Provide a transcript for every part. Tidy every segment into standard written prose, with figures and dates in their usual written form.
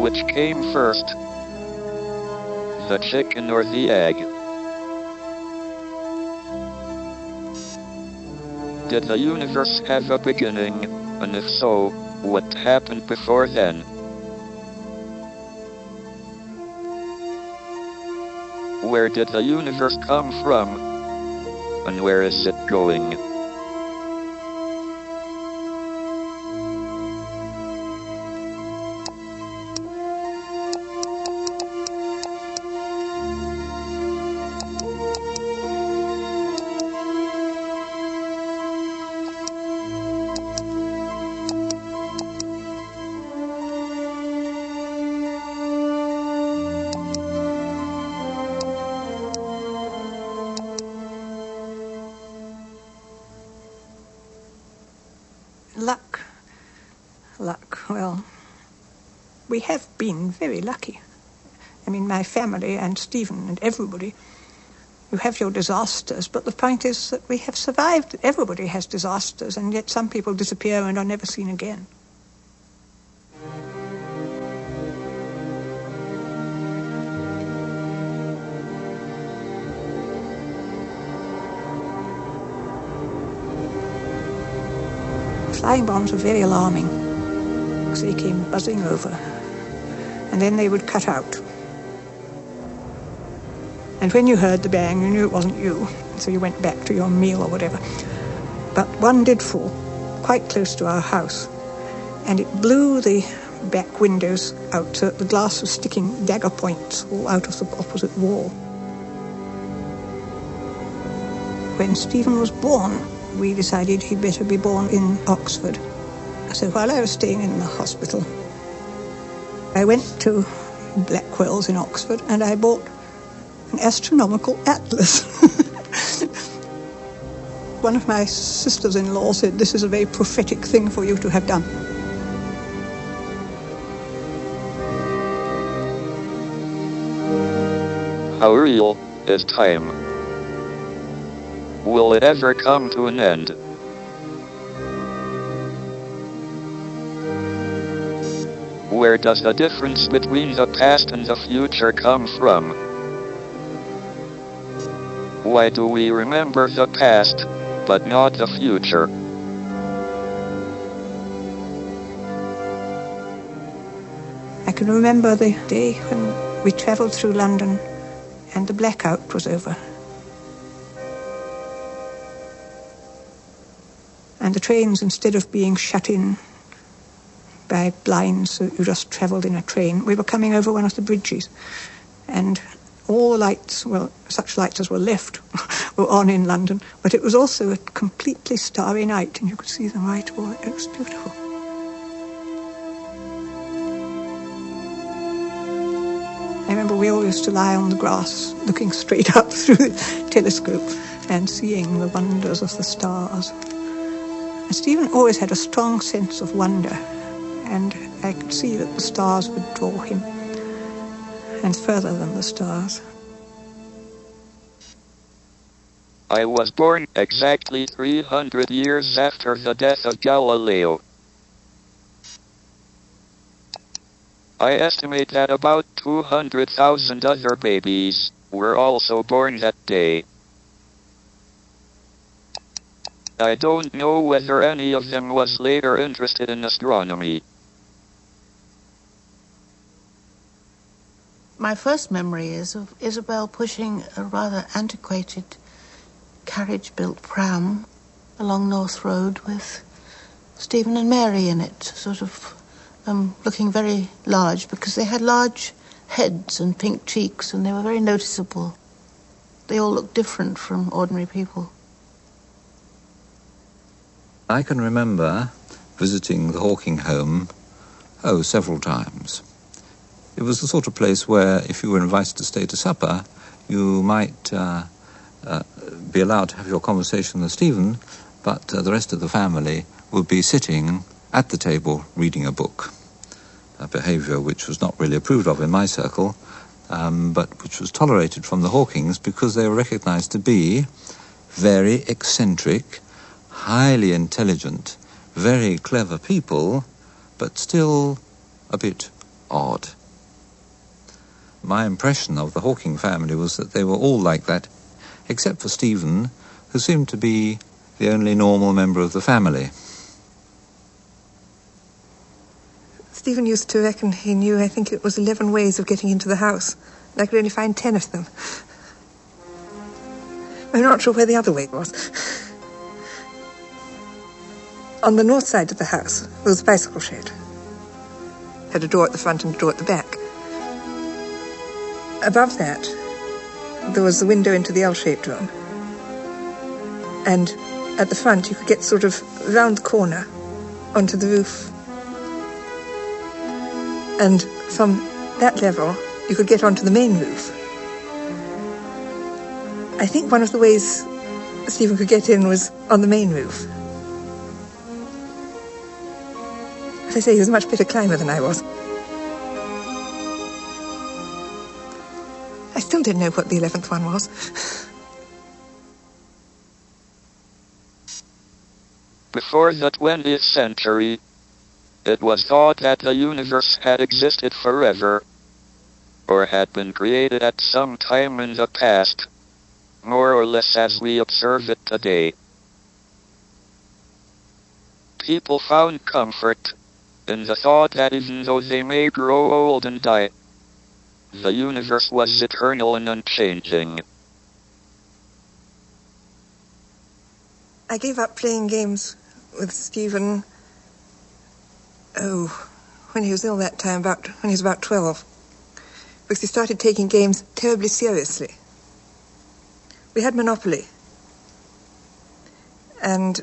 Which came first, the chicken or the egg? Did the universe have a beginning, and if so, what happened before then? Where did the universe come from, and where is it going? Luck, well, we have been very lucky. I mean, my family and Stephen and everybody, you have your disasters, but the point is that we have survived. Everybody has disasters, and yet some people disappear and are never seen again. Flying bombs were very alarming, because they came buzzing over, and then they would cut out. And when you heard the bang, you knew it wasn't you, so you went back to your meal or whatever. But one did fall, quite close to our house, and it blew the back windows out so that the glass was sticking dagger points all out of the opposite wall. When Stephen was born, we decided he'd better be born in Oxford. So while I was staying in the hospital, I went to Blackwell's in Oxford and I bought an astronomical atlas. One of my sisters-in-law said, "This is a very prophetic thing for you to have done." How real is time? Will it ever come to an end? Where does the difference between the past and the future come from? Why do we remember the past, but not the future? I can remember the day when we travelled through London and the blackout was over. And the trains, instead of being shut in by blinds, so you just travelled in a train, we were coming over one of the bridges. And all the lights, well, such lights as were left, were on in London. But it was also a completely starry night, and you could see them right all. It was beautiful. I remember we all used to lie on the grass, looking straight up through the telescope and seeing the wonders of the stars. And Stephen always had a strong sense of wonder, and I could see that the stars would draw him, and further than the stars. I was born exactly 300 years after the death of Galileo. I estimate that about 200,000 other babies were also born that day. I don't know whether any of them was later interested in astronomy. My first memory is of Isabel pushing a rather antiquated carriage-built pram along North Road with Stephen and Mary in it, sort of looking very large, because they had large heads and pink cheeks, and they were very noticeable. They all looked different from ordinary people. I can remember visiting the Hawking home, several times. It was the sort of place where, if you were invited to stay to supper, you might be allowed to have your conversation with Stephen, but the rest of the family would be sitting at the table reading a book, a behaviour which was not really approved of in my circle, but which was tolerated from the Hawkings because they were recognised to be very eccentric, highly intelligent, very clever people, but still a bit odd. my impression of the Hawking family was that they were all like that, except for Stephen, who seemed to be the only normal member of the family. Stephen used to reckon he knew, I think it was 11 ways of getting into the house, and I could only find 10 of them. I'm not sure where the other way was. On the north side of the house, there was a bicycle shed. Had a door at the front and a door at the back. Above that, there was the window into the L-shaped room. And at the front, you could get sort of round the corner onto the roof. And from that level, you could get onto the main roof. I think one of the ways Stephen could get in was on the main roof. As I say, he was a much better climber than I was. I still don't know what the 11th one was. Before the 20th century, it was thought that the universe had existed forever, or had been created at some time in the past, more or less as we observe it today. People found comfort in the thought that even though they may grow old and die, the universe was eternal and unchanging. I gave up playing games with Stephen, when he was ill that time, when he was about 12, because he started taking games terribly seriously. We had Monopoly. And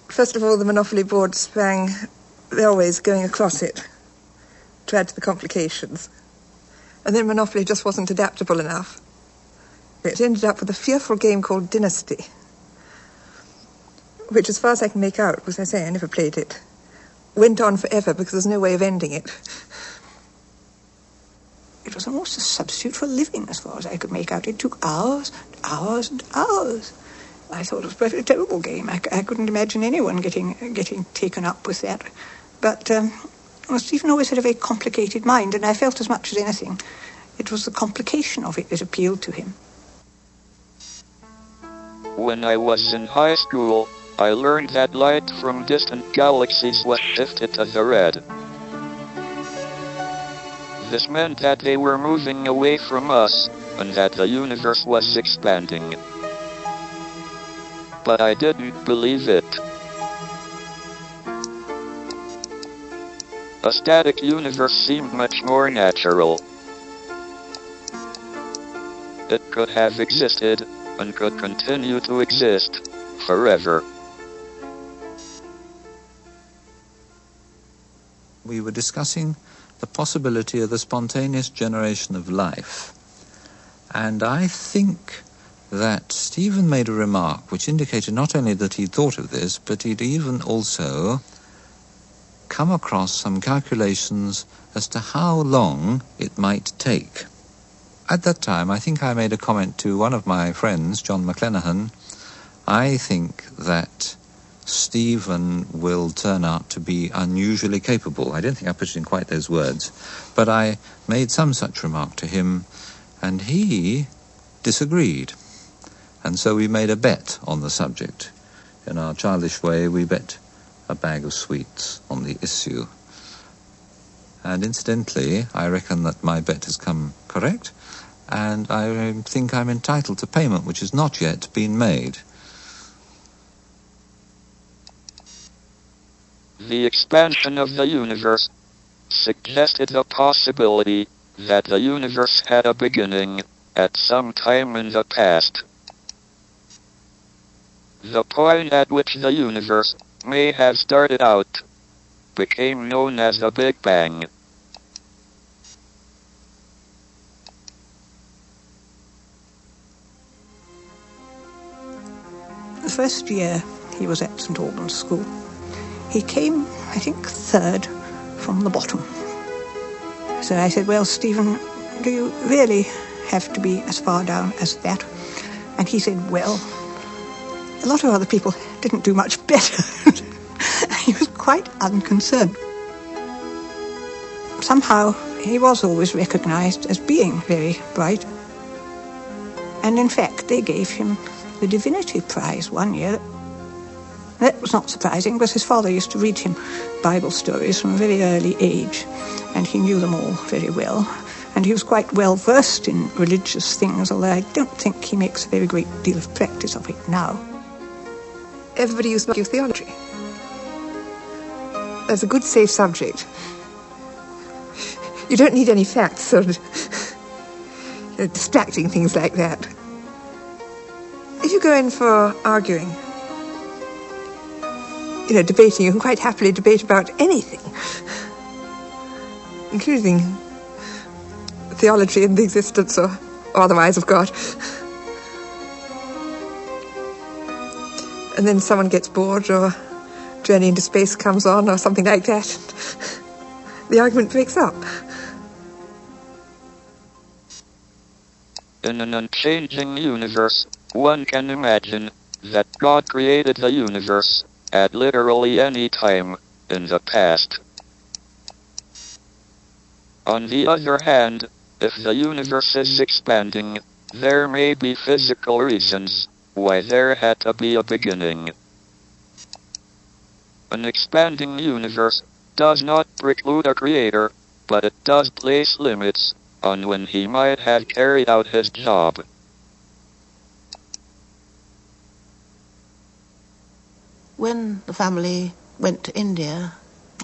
first of all, the Monopoly board sprang railways going across it to add to the complications. And then Monopoly just wasn't adaptable enough. It ended up with a fearful game called Dynasty, which, as far as I can make out, because I say I never played it, went on forever because there's no way of ending it. It was almost a substitute for living, as far as I could make out. It took hours and hours and hours. I thought it was a perfectly terrible game. I couldn't imagine anyone getting taken up with that. But Stephen always had a very complicated mind, and I felt as much as anything it was the complication of it that appealed to him. When I was in high school, I learned that light from distant galaxies was shifted to the red. This meant that they were moving away from us, and that the universe was expanding. But I didn't believe it. A static universe seemed much more natural. It could have existed, and could continue to exist, forever. We were discussing the possibility of the spontaneous generation of life. And I think that Stephen made a remark which indicated not only that he'd thought of this, but he'd even also come across some calculations as to how long it might take. At that time, I think I made a comment to one of my friends, John McLenaghan. I think that Stephen will turn out to be unusually capable. I don't think I put it in quite those words, but I made some such remark to him, and he disagreed. And so we made a bet on the subject. In our childish way, we bet a bag of sweets on the issue. And incidentally, I reckon that my bet has come correct, and I think I'm entitled to payment which has not yet been made. The expansion of the universe suggested the possibility that the universe had a beginning at some time in the past. The point at which the universe may have started out became known as the Big Bang. The first year he was at St. Albans School, he came, I think, third from the bottom. So I said, well, Stephen, do you really have to be as far down as that? And he said, well, a lot of other people didn't do much better. He was quite unconcerned. Somehow he was always recognised as being very bright. And in fact, they gave him the Divinity Prize one year. That was not surprising, because his father used to read him Bible stories from a very early age, and he knew them all very well. And he was quite well versed in religious things, although I don't think he makes a very great deal of practice of it now. Everybody used to argue theology. That's a good, safe subject. You don't need any facts or distracting things like that. If you go in for arguing, debating, you can quite happily debate about anything, including theology and the existence or otherwise of God. And then someone gets bored, or Journey into Space comes on, or something like that. The argument breaks up. In an unchanging universe, one can imagine that God created the universe at literally any time in the past. On the other hand, if the universe is expanding, there may be physical reasons why there had to be a beginning. An expanding universe does not preclude a creator, but it does place limits on when he might have carried out his job. When the family went to India,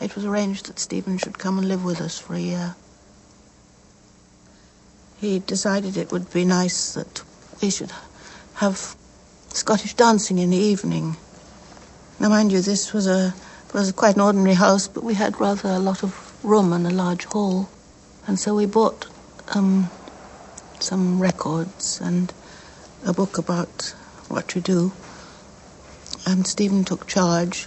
it was arranged that Stephen should come and live with us for a year. He decided it would be nice that we should have Scottish dancing in the evening. Now, mind you, this was quite an ordinary house, but we had rather a lot of room and a large hall. And so we bought some records and a book about what to do. And Stephen took charge.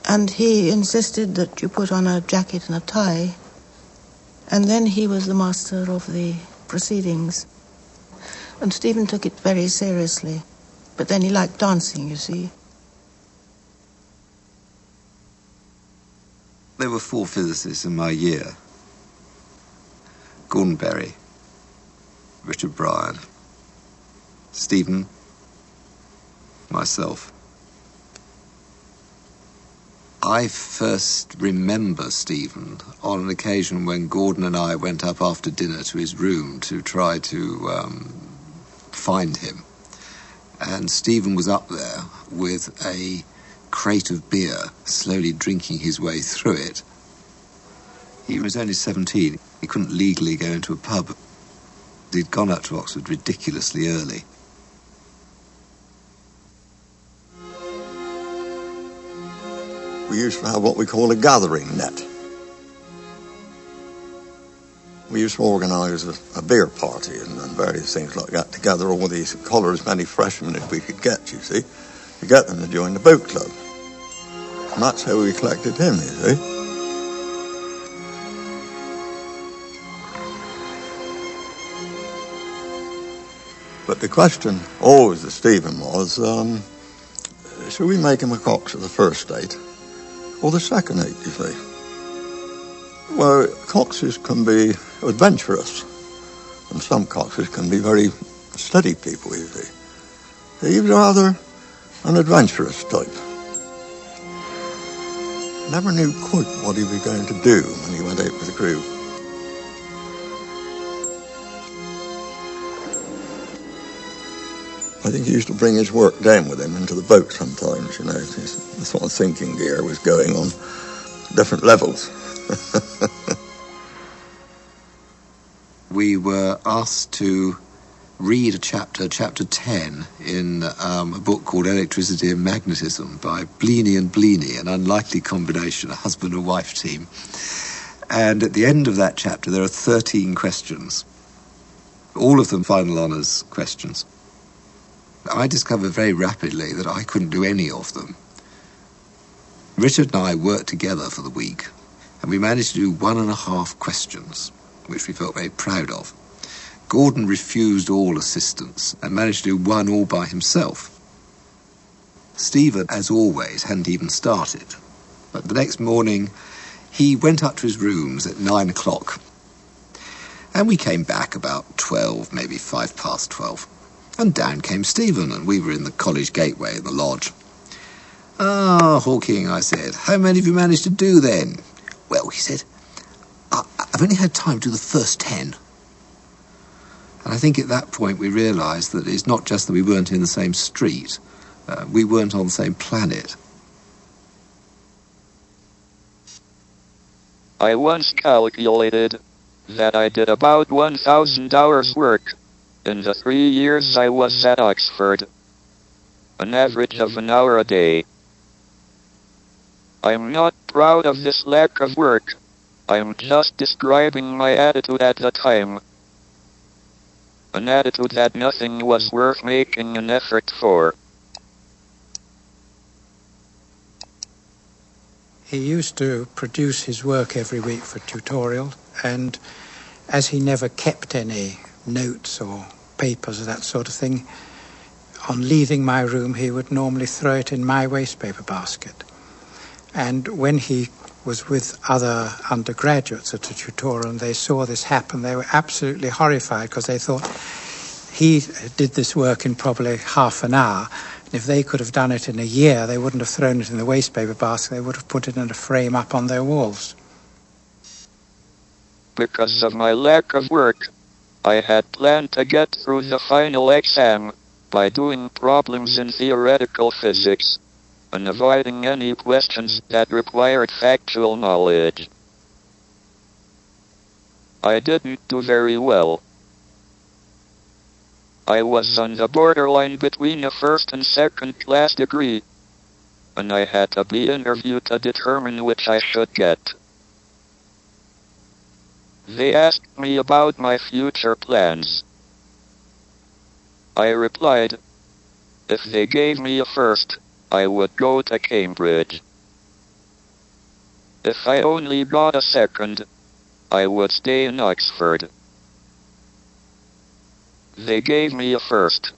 And he insisted that you put on a jacket and a tie. And then he was the master of the proceedings. And Stephen took it very seriously. But then he liked dancing, you see. There were 4 physicists in my year. Gordon Berry, Richard Bryan, Stephen, myself. I first remember Stephen on an occasion when Gordon and I went up after dinner to his room to try to find him. And Stephen was up there with a crate of beer, slowly drinking his way through it. He was only 17. He couldn't legally go into a pub. He'd gone up to Oxford ridiculously early. We used to have what we call a gathering net. We used to organise a beer party and various things like that to gather all these colours, many freshmen as we could get, you see, to get them to join the boat club. And that's how we collected him, you see. But the question always to Stephen was, should we make him a cox at the first date or the second date, you see? Well, coxes can be adventurous, and some coxes can be very steady people, you see. He was rather an adventurous type. Never knew quite what he was going to do when he went out with the crew. I think he used to bring his work down with him into the boat sometimes, you know. The sort of thinking gear was going on different levels. We were asked to read chapter 10 in a book called Electricity and Magnetism by Bleeny and Bleeny, an unlikely combination, a husband and wife team. And at the end of that chapter, there are 13 questions, all of them final honours questions. I discovered very rapidly that I couldn't do any of them. Richard and I worked together for the week, and we managed to do 1.5 questions, which we felt very proud of. Gordon refused all assistance and managed to do 1 all by himself. Stephen, as always, hadn't even started. But the next morning, he went up to his rooms at 9 o'clock. And we came back about 12, maybe 12:05. And down came Stephen, and we were in the college gateway in the lodge. "Ah, Hawking," I said, "how many have you managed to do then?" "Well," he said, "I've only had time to do the first 10. And I think at that point we realised that it's not just that we weren't in the same street, we weren't on the same planet. I once calculated that I did about 1,000 hours work in the 3 years I was at Oxford, an average of an hour a day. I'm not proud of this lack of work. I'm just describing my attitude at the time. An attitude that nothing was worth making an effort for. He used to produce his work every week for tutorial, and as he never kept any notes or papers or that sort of thing, on leaving my room he would normally throw it in my wastepaper basket. And when he was with other undergraduates at a tutorial and they saw this happen, they were absolutely horrified because they thought he did this work in probably half an hour. And if they could have done it in a year, they wouldn't have thrown it in the wastepaper basket, they would have put it in a frame up on their walls. Because of my lack of work, I had planned to get through the final exam by doing problems in theoretical physics and avoiding any questions that required factual knowledge. I didn't do very well. I was on the borderline between a first and second class degree, and I had to be interviewed to determine which I should get. They asked me about my future plans. I replied, if they gave me a first, I would go to Cambridge. If I only got a second, I would stay in Oxford. They gave me a first.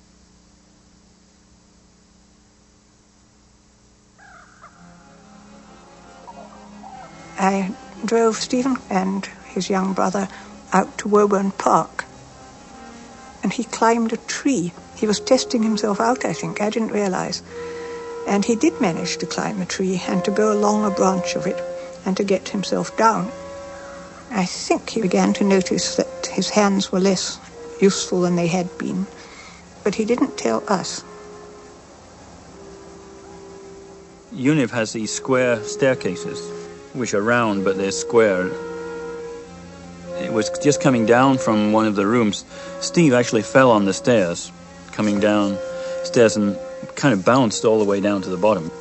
I drove Stephen and his young brother out to Woburn Park, and he climbed a tree. He was testing himself out, I think. I didn't realise. And he did manage to climb a tree and to go along a branch of it and to get himself down. I think he began to notice that his hands were less useful than they had been, but he didn't tell us. UNIV has these square staircases, which are round, but they're square. It was just coming down from one of the rooms. Steve actually fell on the stairs, coming down stairs, and kind of bounced all the way down to the bottom.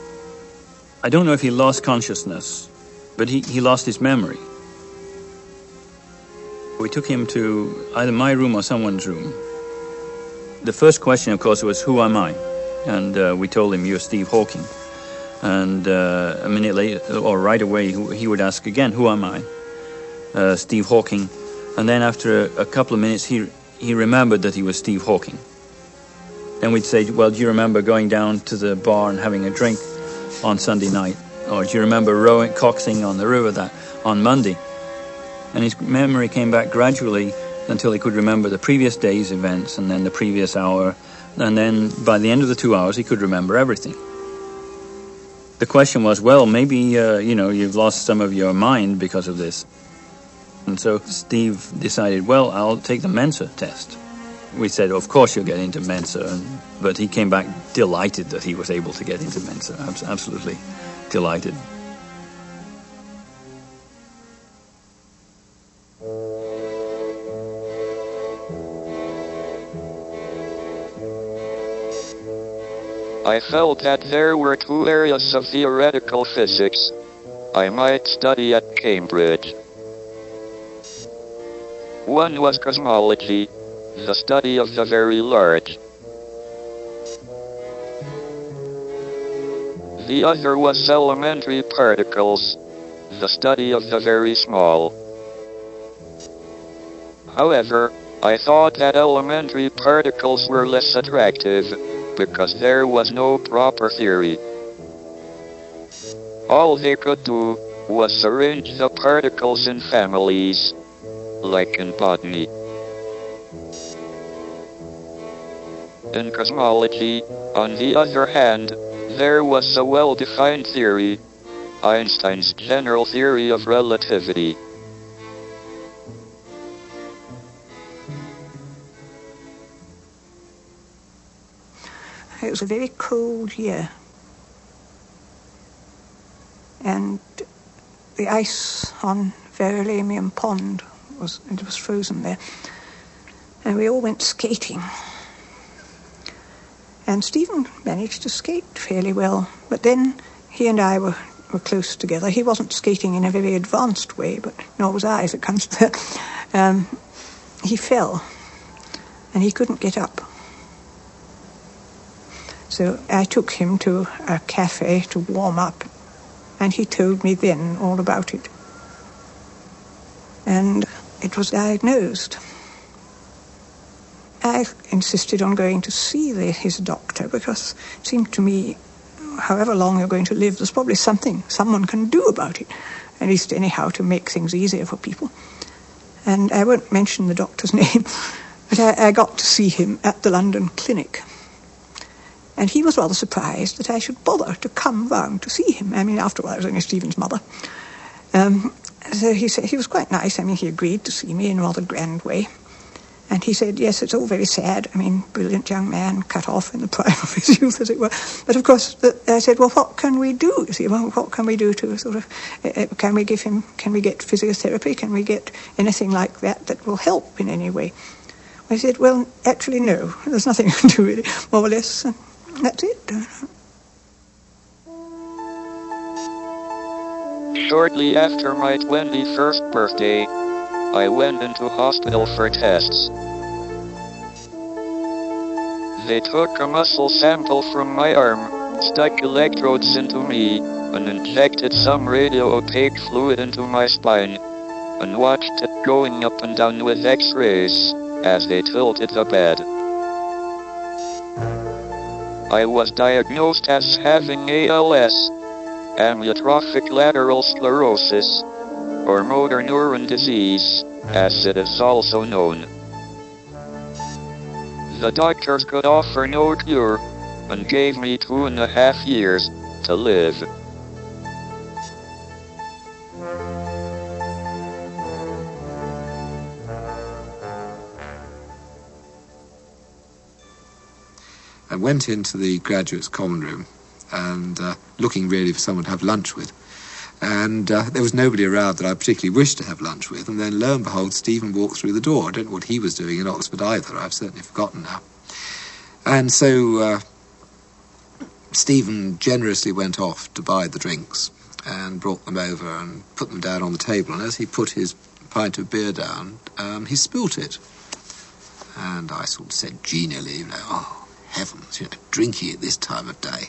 I don't know if he lost consciousness, but he lost his memory. We took him to either my room or someone's room. The first question, of course, was, who am I? And we told him, you're Steve Hawking. And a minute later, or right away, he would ask again, who am I? Steve Hawking. And then after a couple of minutes, he remembered that he was Steve Hawking. Then we'd say, well, do you remember going down to the bar and having a drink on Sunday night? Or do you remember coxing on the river on Monday? And his memory came back gradually until he could remember the previous day's events and then the previous hour. And then by the end of the 2 hours, he could remember everything. The question was, well, maybe, you've lost some of your mind because of this. And so Steve decided, well, I'll take the Mensa test. We said, of course you'll get into Mensa. But he came back delighted that he was able to get into Mensa. Absolutely delighted. I felt that there were two areas of theoretical physics I might study at Cambridge. One was cosmology, the study of the very large. The other was elementary particles, the study of the very small. However, I thought that elementary particles were less attractive, because there was no proper theory. All they could do was arrange the particles in families, like in botany. In cosmology, on the other hand, there was a well-defined theory, Einstein's general theory of relativity. It was a very cold year, and the ice on Verulamium Pond was frozen there, and we all went skating. And Stephen managed to skate fairly well, but then he and I were close together. He wasn't skating in a very advanced way, but nor was I, if it comes to that. He fell, and he couldn't get up. So I took him to a cafe to warm up, and he told me then all about it. And it was diagnosed. I insisted on going to see his doctor because it seemed to me, however long you're going to live, there's probably something someone can do about it, at least anyhow to make things easier for people. And I won't mention the doctor's name, but I got to see him at the London clinic. And he was rather surprised that I should bother to come round to see him. I mean, after all, I was only Stephen's mother. So he said he was quite nice. I mean, he agreed to see me in a rather grand way. And he said, yes, it's all very sad. I mean, brilliant young man, cut off in the prime of his youth, as it were. But of course, I said, well, what can we do? You see, well, what can we do to sort of, can we get physiotherapy? Can we get anything like that will help in any way? I said, well, actually, no. There's nothing you can do, really, more or less. And that's it. Shortly after my 21st birthday, I went into hospital for tests. They took a muscle sample from my arm, stuck electrodes into me, and injected some radio-opaque fluid into my spine, and watched it going up and down with X-rays as they tilted the bed. I was diagnosed as having ALS, amyotrophic lateral sclerosis, or motor neuron disease, as it is also known. The doctors could offer no cure, and gave me 2.5 years to live. I went into the graduates' common room and looking really for someone to have lunch with. And there was nobody around that I particularly wished to have lunch with. And then, lo and behold, Stephen walked through the door. I don't know what he was doing in Oxford either. I've certainly forgotten now. And so Stephen generously went off to buy the drinks and brought them over and put them down on the table. And as he put his pint of beer down, he spilt it. And I sort of said genially, oh, heavens, drinking at this time of day.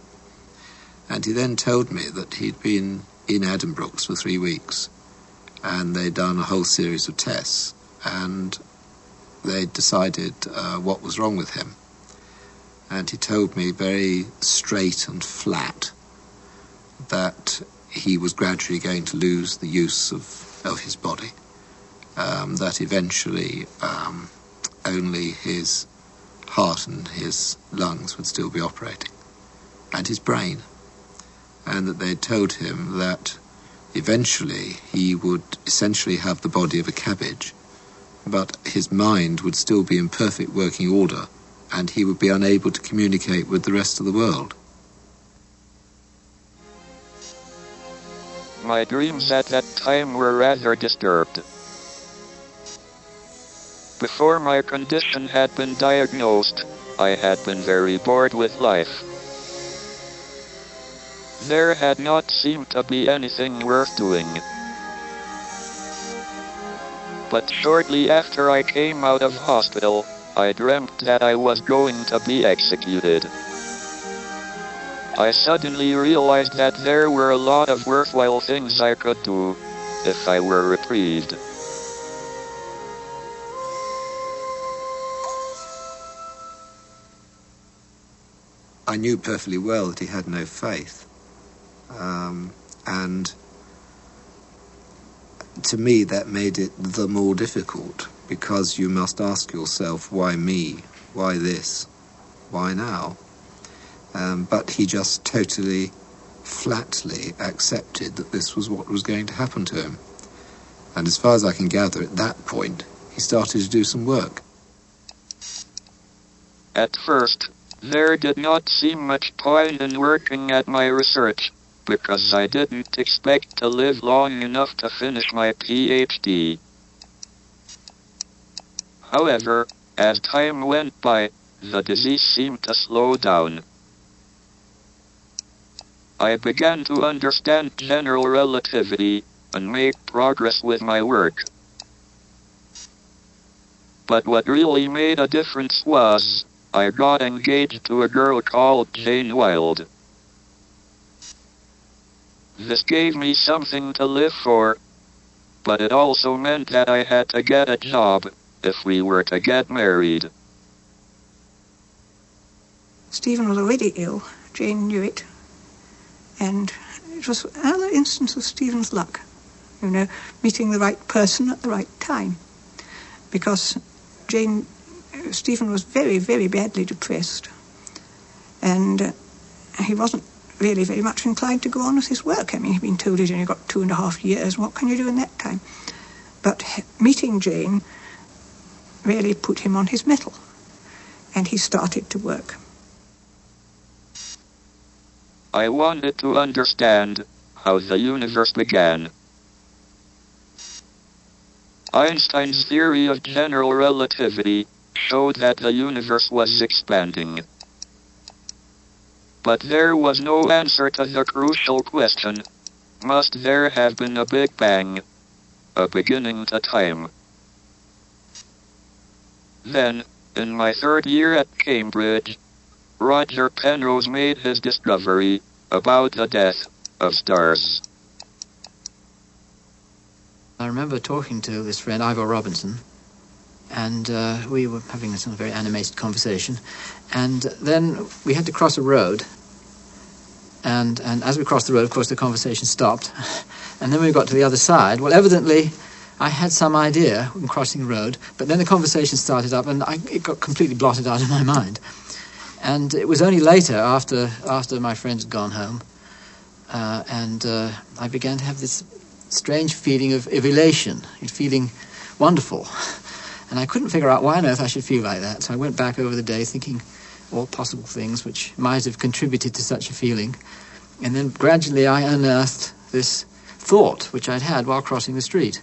And he then told me that he'd been in Addenbrooke's for 3 weeks, and they'd done a whole series of tests, and they'd decided what was wrong with him. And he told me very straight and flat that he was gradually going to lose the use of his body, that eventually only his heart and his lungs would still be operating, and his brain. And that they told him that eventually he would essentially have the body of a cabbage, but his mind would still be in perfect working order, and he would be unable to communicate with the rest of the world. My dreams at that time were rather disturbed. Before my condition had been diagnosed, I had been very bored with life. There had not seemed to be anything worth doing. But shortly after I came out of hospital, I dreamt that I was going to be executed. I suddenly realized that there were a lot of worthwhile things I could do if I were reprieved. I knew perfectly well that he had no faith. And to me, that made it the more difficult, because you must ask yourself, why me? Why this? Why now? But he just totally, flatly accepted that this was what was going to happen to him. And as far as I can gather, at that point, he started to do some work. At first, there did not seem much point in working at my research, because I didn't expect to live long enough to finish my PhD. However, as time went by, the disease seemed to slow down. I began to understand general relativity and make progress with my work. But what really made a difference was, I got engaged to a girl called Jane Wilde. This gave me something to live for, but it also meant that I had to get a job if we were to get married. Stephen was already ill. Jane knew it. And it was another instance of Stephen's luck, you know, meeting the right person at the right time. Because Stephen was very, very badly depressed. And he wasn't really very much inclined to go on with his work. I mean, he'd been told he'd only got 2.5 years. What can you do in that time? But meeting Jane really put him on his mettle. And he started to work. I wanted to understand how the universe began. Einstein's theory of general relativity showed that the universe was expanding. But there was no answer to the crucial question, must there have been a Big Bang, a beginning to time? Then, in my 3rd year at Cambridge, Roger Penrose made his discovery about the death of stars. I remember talking to this friend, Ivor Robinson, and we were having a sort of very animated conversation. And then we had to cross a road. And as we crossed the road, of course, the conversation stopped. And then we got to the other side. Well, evidently, I had some idea when crossing the road, but then the conversation started up, and it got completely blotted out of my mind. And it was only later, after my friend had gone home, and I began to have this strange feeling of elation, feeling wonderful. And I couldn't figure out why on earth I should feel like that. So I went back over the day thinking all possible things which might have contributed to such a feeling. And then gradually I unearthed this thought which I'd had while crossing the street.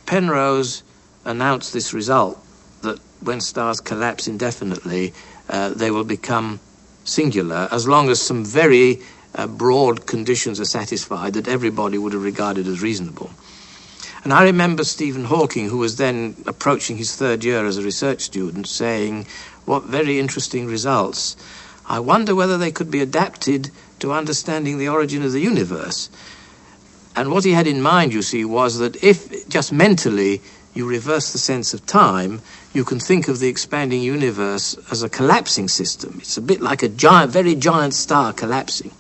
Penrose announced this result, that when stars collapse indefinitely, they will become singular, as long as some very broad conditions are satisfied that everybody would have regarded as reasonable. And I remember Stephen Hawking, who was then approaching his 3rd year as a research student, saying, "What very interesting results. I wonder whether they could be adapted to understanding the origin of the universe." And what he had in mind, you see, was that if just mentally you reverse the sense of time, you can think of the expanding universe as a collapsing system. It's a bit like a giant, very giant star collapsing.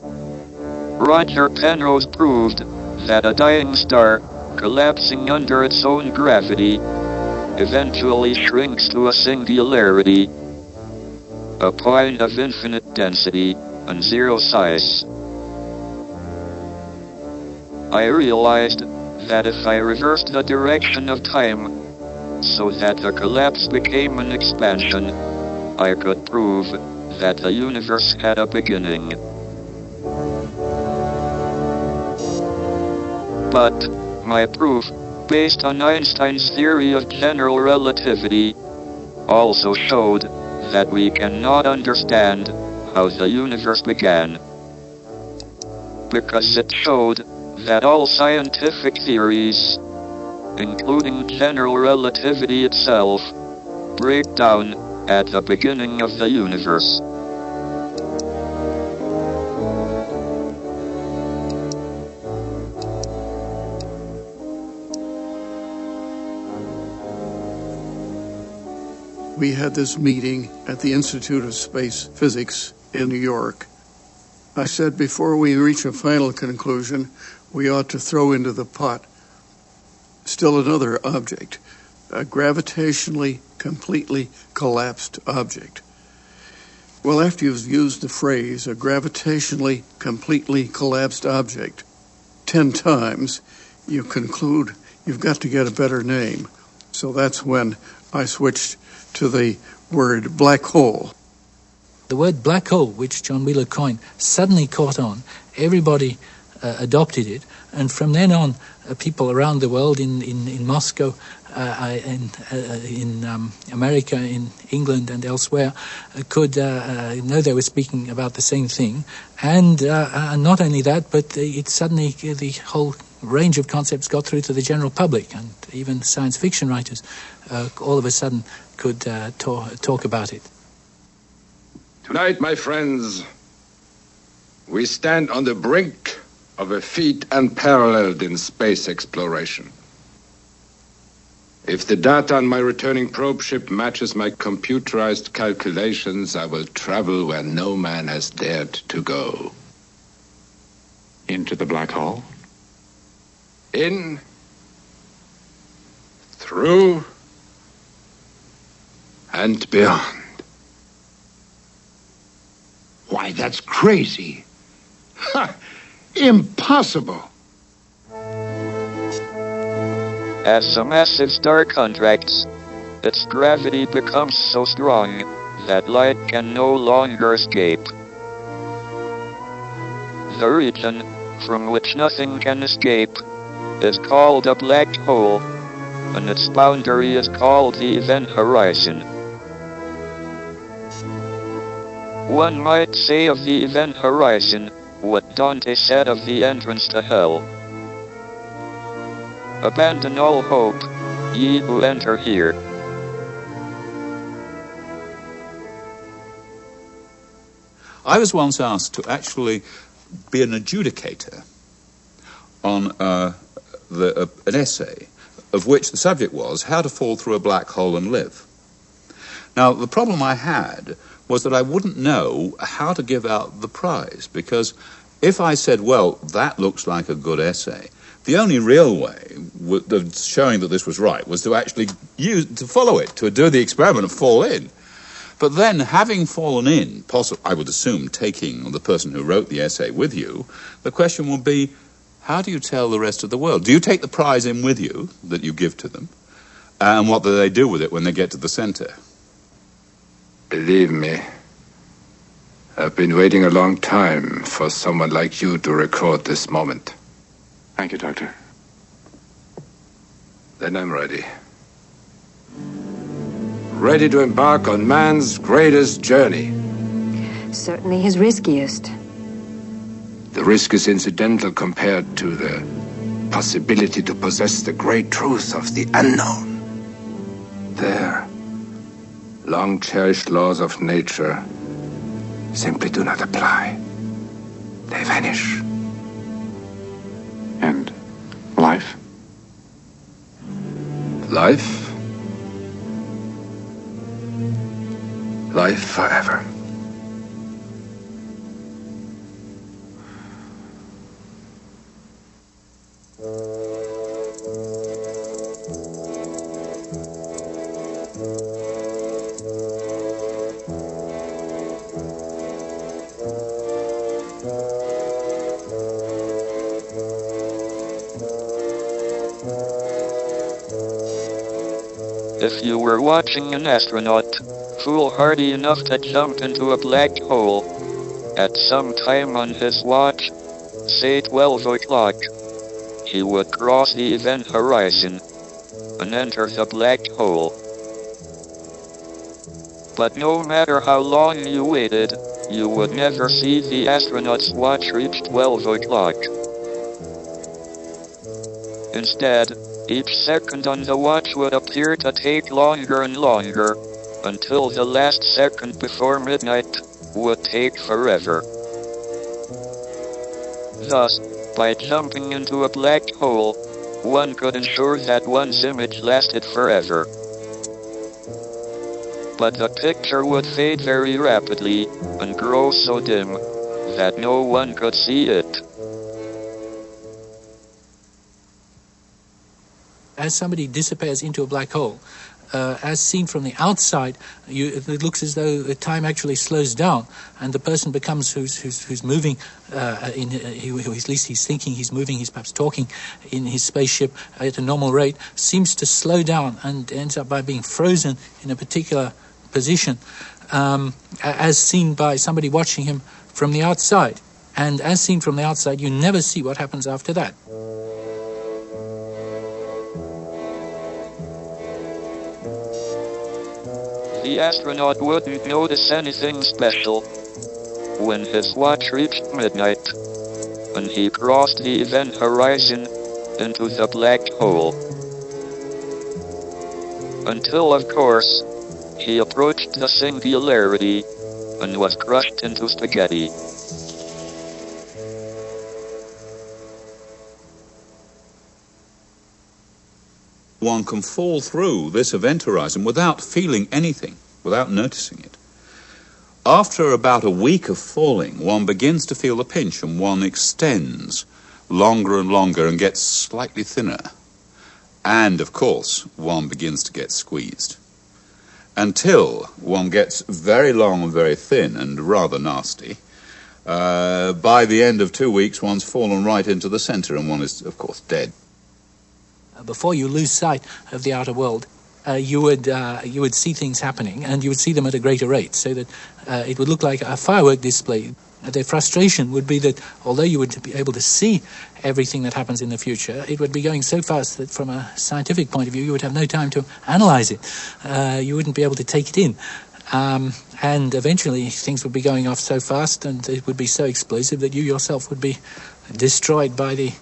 Roger Penrose proved that a dying star, collapsing under its own gravity, eventually shrinks to a singularity, a point of infinite density and 0 size. I realized that if I reversed the direction of time so that the collapse became an expansion, I could prove that the universe had a beginning. But my proof, based on Einstein's theory of general relativity, also showed that we cannot understand how the universe began, because it showed that all scientific theories, including general relativity itself, break down at the beginning of the universe. We had this meeting at the Institute of Space Physics in New York. I said before we reach a final conclusion, we ought to throw into the pot still another object, a gravitationally completely collapsed object. Well, after you've used the phrase, a gravitationally completely collapsed object, 10 times, you conclude you've got to get a better name. So that's when I switched to the word black hole. The word black hole, which John Wheeler coined, suddenly caught on. Everybody adopted it, and from then on, people around the world, in Moscow, in America, in England, and elsewhere, could know they were speaking about the same thing. And not only that, but it suddenly, the whole range of concepts got through to the general public, and even science fiction writers all of a sudden could talk about it. Tonight, my friends, we stand on the brink of a feat unparalleled in space exploration. If the data on my returning probe ship matches my computerized calculations, I will travel where no man has dared to go. Into the black hole? In, through, and beyond. Why, that's crazy. Ha! Impossible. As a massive star contracts, its gravity becomes so strong that light can no longer escape. The region from which nothing can escape is called a black hole, and its boundary is called the event horizon. One might say of the event horizon what Dante said of the entrance to hell. Abandon all hope, ye who enter here. I was once asked to actually be an adjudicator on an essay of which the subject was how to fall through a black hole and live. Now, the problem I had was that I wouldn't know how to give out the prize, because if I said, well, that looks like a good essay, the only real way of showing that this was right was to actually follow it, to do the experiment and fall in. But then, having fallen in, I would assume taking the person who wrote the essay with you, the question would be, how do you tell the rest of the world? Do you take the prize in with you that you give to them? And what do they do with it when they get to the center? Believe me, I've been waiting a long time for someone like you to record this moment. Thank you, Doctor. Then I'm ready. Ready to embark on man's greatest journey. Certainly his riskiest. The risk is incidental compared to the possibility to possess the great truth of the unknown. There, long-cherished laws of nature simply do not apply. They vanish. And life? Life? Life forever. If you were watching an astronaut foolhardy enough to jump into a black hole at some time on his watch, say 12 o'clock, he would cross the event horizon and enter the black hole. But no matter how long you waited, you would never see the astronaut's watch reach 12 o'clock. Instead, each second on the watch would appear to take longer and longer, until the last second before midnight would take forever. Thus, by jumping into a black hole, one could ensure that one's image lasted forever. But the picture would fade very rapidly, and grow so dim that no one could see it. as somebody disappears into a black hole, as seen from the outside, it looks as though the time actually slows down, and the person becomes who's moving. At least he's thinking, he's moving, he's perhaps talking in his spaceship at a normal rate, seems to slow down and ends up by being frozen in a particular position, as seen by somebody watching him from the outside. And as seen from the outside, you never see what happens after that. The astronaut wouldn't notice anything special when his watch reached midnight, and he crossed the event horizon into the black hole. Until, of course, he approached the singularity and was crushed into spaghetti. One can fall through this event horizon without feeling anything, without noticing it. After about a week of falling, one begins to feel the pinch, and one extends longer and longer and gets slightly thinner. And, of course, one begins to get squeezed. Until one gets very long and very thin and rather nasty. By the end of 2 weeks, one's fallen right into the center, and one is, of course, dead. Before you lose sight of the outer world, you would see things happening, and you would see them at a greater rate, so that it would look like a firework display. The frustration would be that although you would be able to see everything that happens in the future, it would be going so fast that from a scientific point of view, you would have no time to analyze it. You wouldn't be able to take it in. And eventually things would be going off so fast, and it would be so explosive that you yourself would be destroyed by the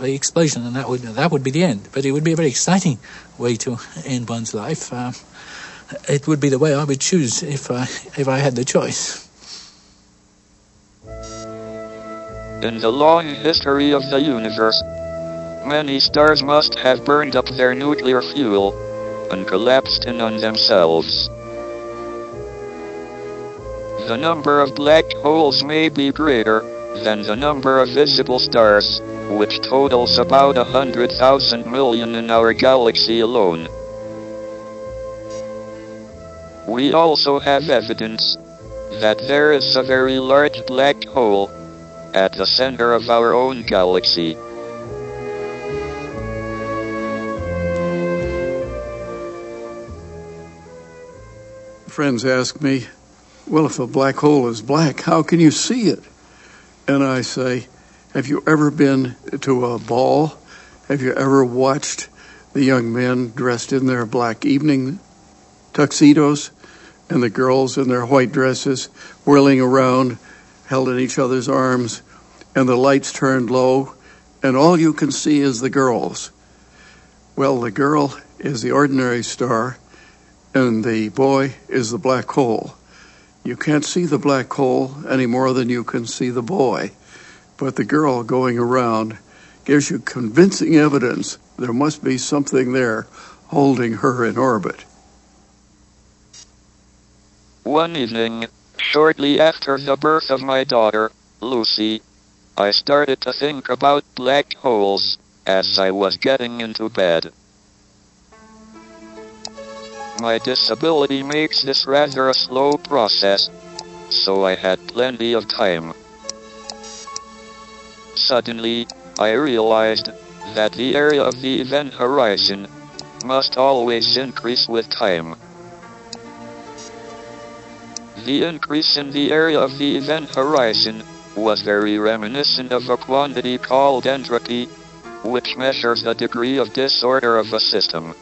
explosion, and that would be the end. But it would be a very exciting way to end one's life. It would be the way I would choose if I had the choice. In the long history of the universe, many stars must have burned up their nuclear fuel and collapsed in on themselves. The number of black holes may be greater than the number of visible stars, which totals about 100,000 million in our galaxy alone. We also have evidence that there is a very large black hole at the center of our own galaxy. Friends ask me, well, if a black hole is black, how can you see it? And I say, have you ever been to a ball? Have you ever watched the young men dressed in their black evening tuxedos and the girls in their white dresses whirling around, held in each other's arms, and the lights turned low, and all you can see is the girls? Well, the girl is the ordinary star, and the boy is the black hole. You can't see the black hole any more than you can see the boy. But the girl going around gives you convincing evidence there must be something there holding her in orbit. One evening, shortly after the birth of my daughter, Lucy, I started to think about black holes as I was getting into bed. My disability makes this rather a slow process, so I had plenty of time. Suddenly, I realized that the area of the event horizon must always increase with time. The increase in the area of the event horizon was very reminiscent of a quantity called entropy, which measures the degree of disorder of a system.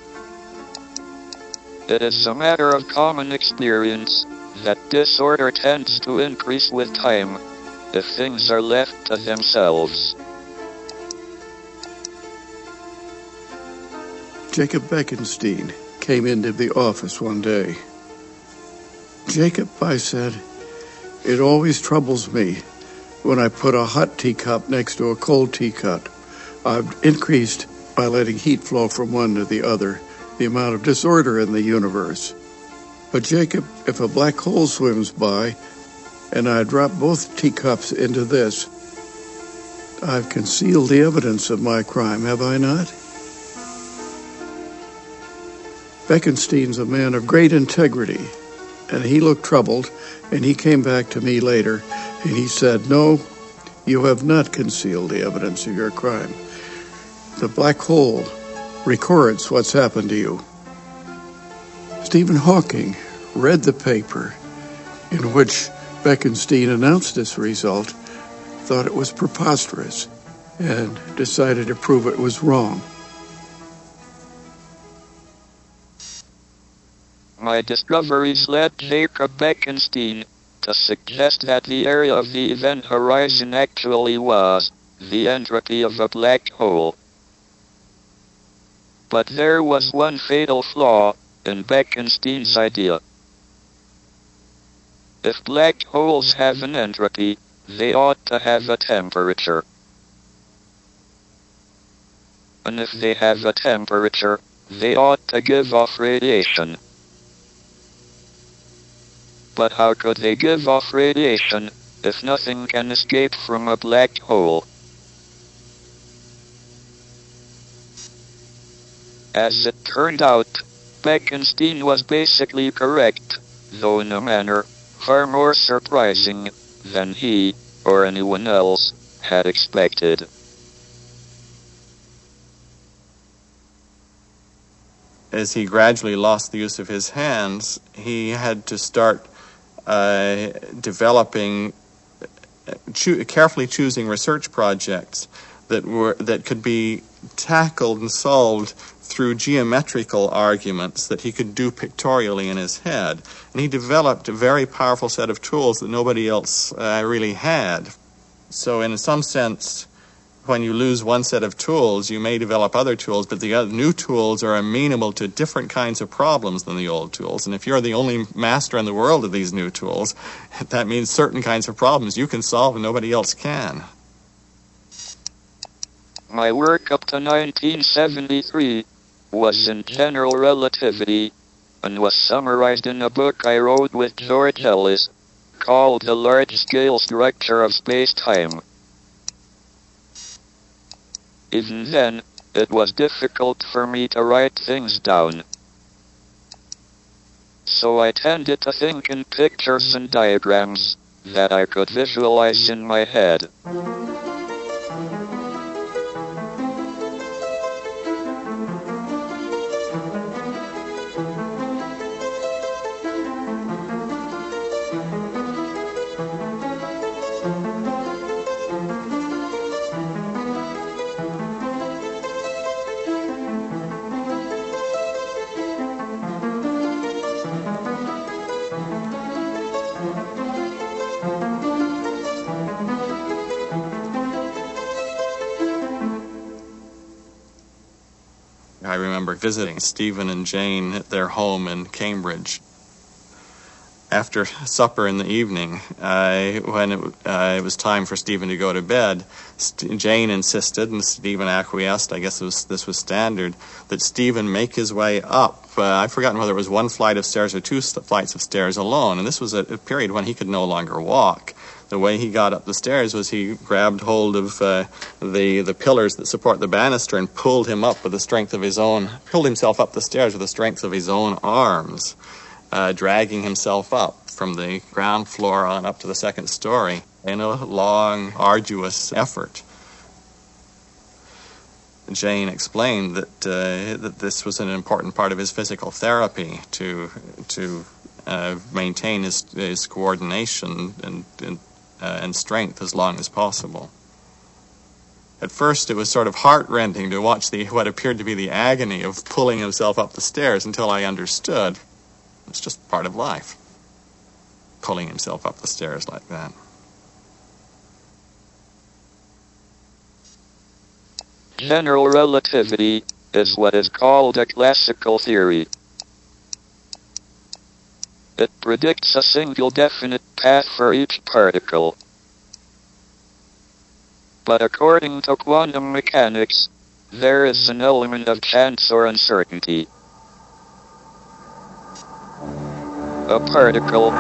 It is a matter of common experience that disorder tends to increase with time if things are left to themselves. Jacob Bekenstein came into the office one day. Jacob, I said, it always troubles me when I put a hot teacup next to a cold teacup. I've increased, by letting heat flow from one to the other, the amount of disorder in the universe. But Jacob, if a black hole swims by, and I drop both teacups into this, I've concealed the evidence of my crime, have I not? Bekenstein's a man of great integrity, and he looked troubled, and he came back to me later, and he said, "No, you have not concealed the evidence of your crime. The black hole records what's happened to you." Stephen Hawking read the paper in which Bekenstein announced this result, thought it was preposterous, and decided to prove it was wrong. My discoveries led Jacob Bekenstein to suggest that the area of the event horizon actually was the entropy of a black hole. But there was one fatal flaw in Bekenstein's idea. If black holes have an entropy, they ought to have a temperature. And if they have a temperature, they ought to give off radiation. But how could they give off radiation if nothing can escape from a black hole? As it turned out, Bekenstein was basically correct, though in a manner far more surprising than he, or anyone else, had expected. As he gradually lost the use of his hands, he had to start developing, carefully choosing research projects that could be tackled and solved through geometrical arguments that he could do pictorially in his head. And he developed a very powerful set of tools that nobody else really had. So in some sense, when you lose one set of tools, you may develop other tools, but the new tools are amenable to different kinds of problems than the old tools. And if you're the only master in the world of these new tools, that means certain kinds of problems you can solve and nobody else can. My work up to 1973 was in general relativity and was summarized in a book I wrote with George Ellis called The Large-Scale Structure of Space-Time. Even then, it was difficult for me to write things down. So I tended to think in pictures and diagrams that I could visualize in my head. I remember visiting Stephen and Jane at their home in Cambridge. After supper in the evening, when it was time for Stephen to go to bed, Jane insisted, and Stephen acquiesced, I guess this was standard, that Stephen make his way up. I've forgotten whether it was one flight of stairs or two flights of stairs alone, and this was a period when he could no longer walk. The way he got up the stairs was he grabbed hold of the pillars that support the banister and pulled himself up the stairs with the strength of his own arms, dragging himself up from the ground floor on up to the second story in a long, arduous effort. Jane explained that this was an important part of his physical therapy to maintain his coordination and strength as long as possible. At first, it was sort of heart-rending to watch what appeared to be the agony of pulling himself up the stairs until I understood it's just part of life, pulling himself up the stairs like that. General relativity is what is called a classical theory. It predicts a single definite path for each particle. But according to quantum mechanics, there is an element of chance or uncertainty. A particle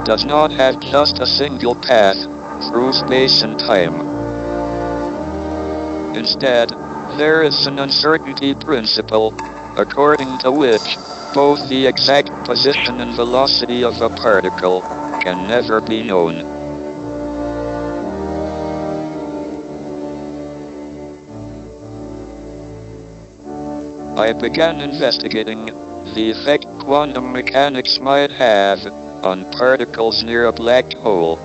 does not have just a single path through space and time. Instead, there is an uncertainty principle, according to which both the exact position and velocity of a particle can never be known. I began investigating the effect quantum mechanics might have on particles near a black hole.